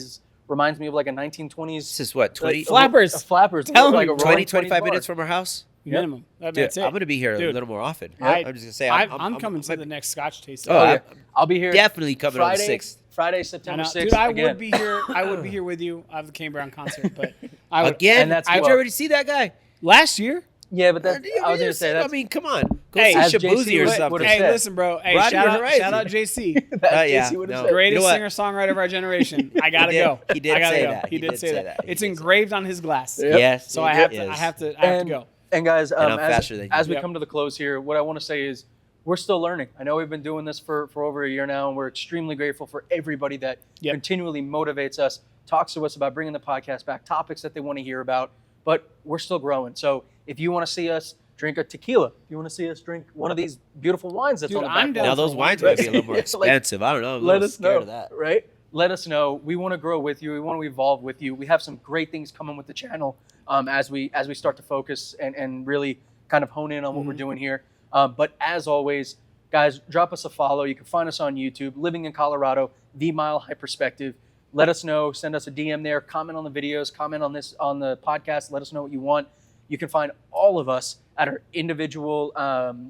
reminds me of like a 1920s. This is what, 20, like, Flappers. a Flappers. Tell like me. a roaring 25 bar. minutes from our house? Minimum. Dude, That's it. I'm going to be here a Dude. little more often. I- I'm just going to say, I'm coming to the next Scotch tasting. Oh, Oh, yeah. I'm I'll be here definitely coming on the Friday, 6th. Friday, I September know. 6th. Dude, I again. would be here. I would be here with you. I have the Kane Brown concert, but I would. Again? and that's Did you what- already see that guy? Last year. Yeah, but that, I was going to say I that's mean, come on. Go Hey, see as Shabuzi JC or would- something. would've Hey, said. listen, bro. Hey, Broaden your shout horizon. out JC. that's yeah, JC would have no. said. Greatest You know what? singer-songwriter of our generation. I gotta He did. go. He did I gotta say go. that. He did say that. He It's did say engraved on his glass. Yep. Yes. So I it have is. to go. And guys, And I'm as faster than you. we Yep. come to the close here, what I want to say is we're still learning. I know we've been doing this for over a year now, and we're extremely grateful for everybody that Yep. continually motivates us, talks to us about bringing the podcast back, topics that they want to hear about, but we're still growing. So if you want to see us drink a tequila, if you want to see us drink one of these beautiful wines that's Dude, on the I'm back down Now, wall, those wines might be a little more Like, expensive. I don't know. I'm a let little us scared know, of that. right? let us know. We want to grow with you. We want to evolve with you. We have some great things coming with the channel as we start to focus and really kind of hone in on what we're doing here. But as always, guys, drop us a follow. You can find us on YouTube, Living in Colorado, The Mile High Perspective. Let us know. Send us a DM there. Comment on the videos. Comment on the podcast. Let us know what you want. You can find all of us at our individual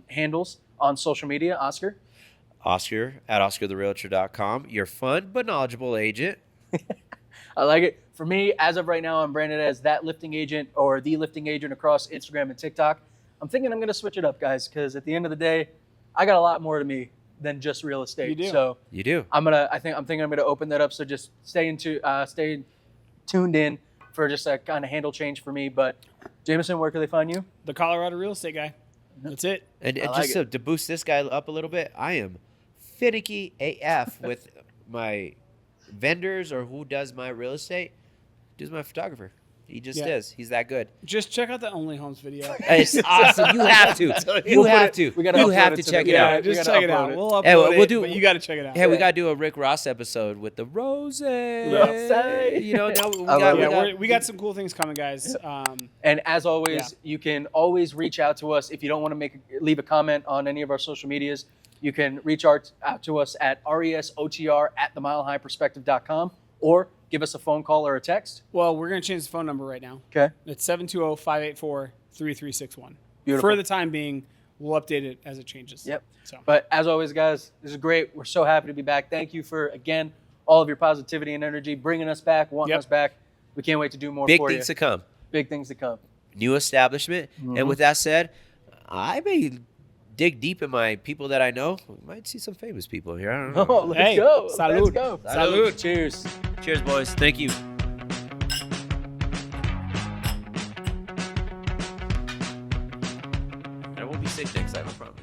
handles on social media. Oscar? Oscar at OscarTheRealtor.com. Your fun but knowledgeable agent. I like it. For me, as of right now, I'm branded as That Lifting Agent or The Lifting Agent across Instagram and TikTok. I'm thinking I'm going to switch it up, guys, because at the end of the day, I got a lot more to me than just real estate. You do. So You do. I'm thinking I'm gonna open that up. So just stay tuned in for just a kind of handle change for me. But Jameson, where can they find you? The Colorado real estate guy. That's it. And I like just to boost this guy up a little bit, I am finicky AF with my vendors or who does my real estate. Does my photographer. He just is. He's that good. Just check out the Only Homes video. It's awesome. You have to. You have to. We gotta You upload have it to to check the- it Yeah, out. just gotta check it upload out. it. We'll upload Hey, we'll it, do- but you got to check it out. Hey, we gotta do a Rick Ross episode with the rose. Rosé. You know, now We got some cool things coming, guys. And as always, you can always reach out to us if you don't want to leave a comment on any of our social medias. You can reach out to us at resotr@themilehighperspective.com or give us a phone call or a text. Well, we're going to change the phone number right now. Okay. It's 720-584-3361. Beautiful. For the time being, we'll update it as it changes. Yep. So But as always, guys, this is great. We're so happy to be back. Thank you for, again, all of your positivity and energy, bringing us back, wanting us back. We can't wait to do more Big for you. things to come. Big things to come. New establishment. And with that said, I may dig deep in my people that I know. We might see some famous people here. I don't know. Oh, let's Hey, go. salud. Let's go. Salud. Cheers. Cheers, boys. Thank you. I won't be sick next time, I promise.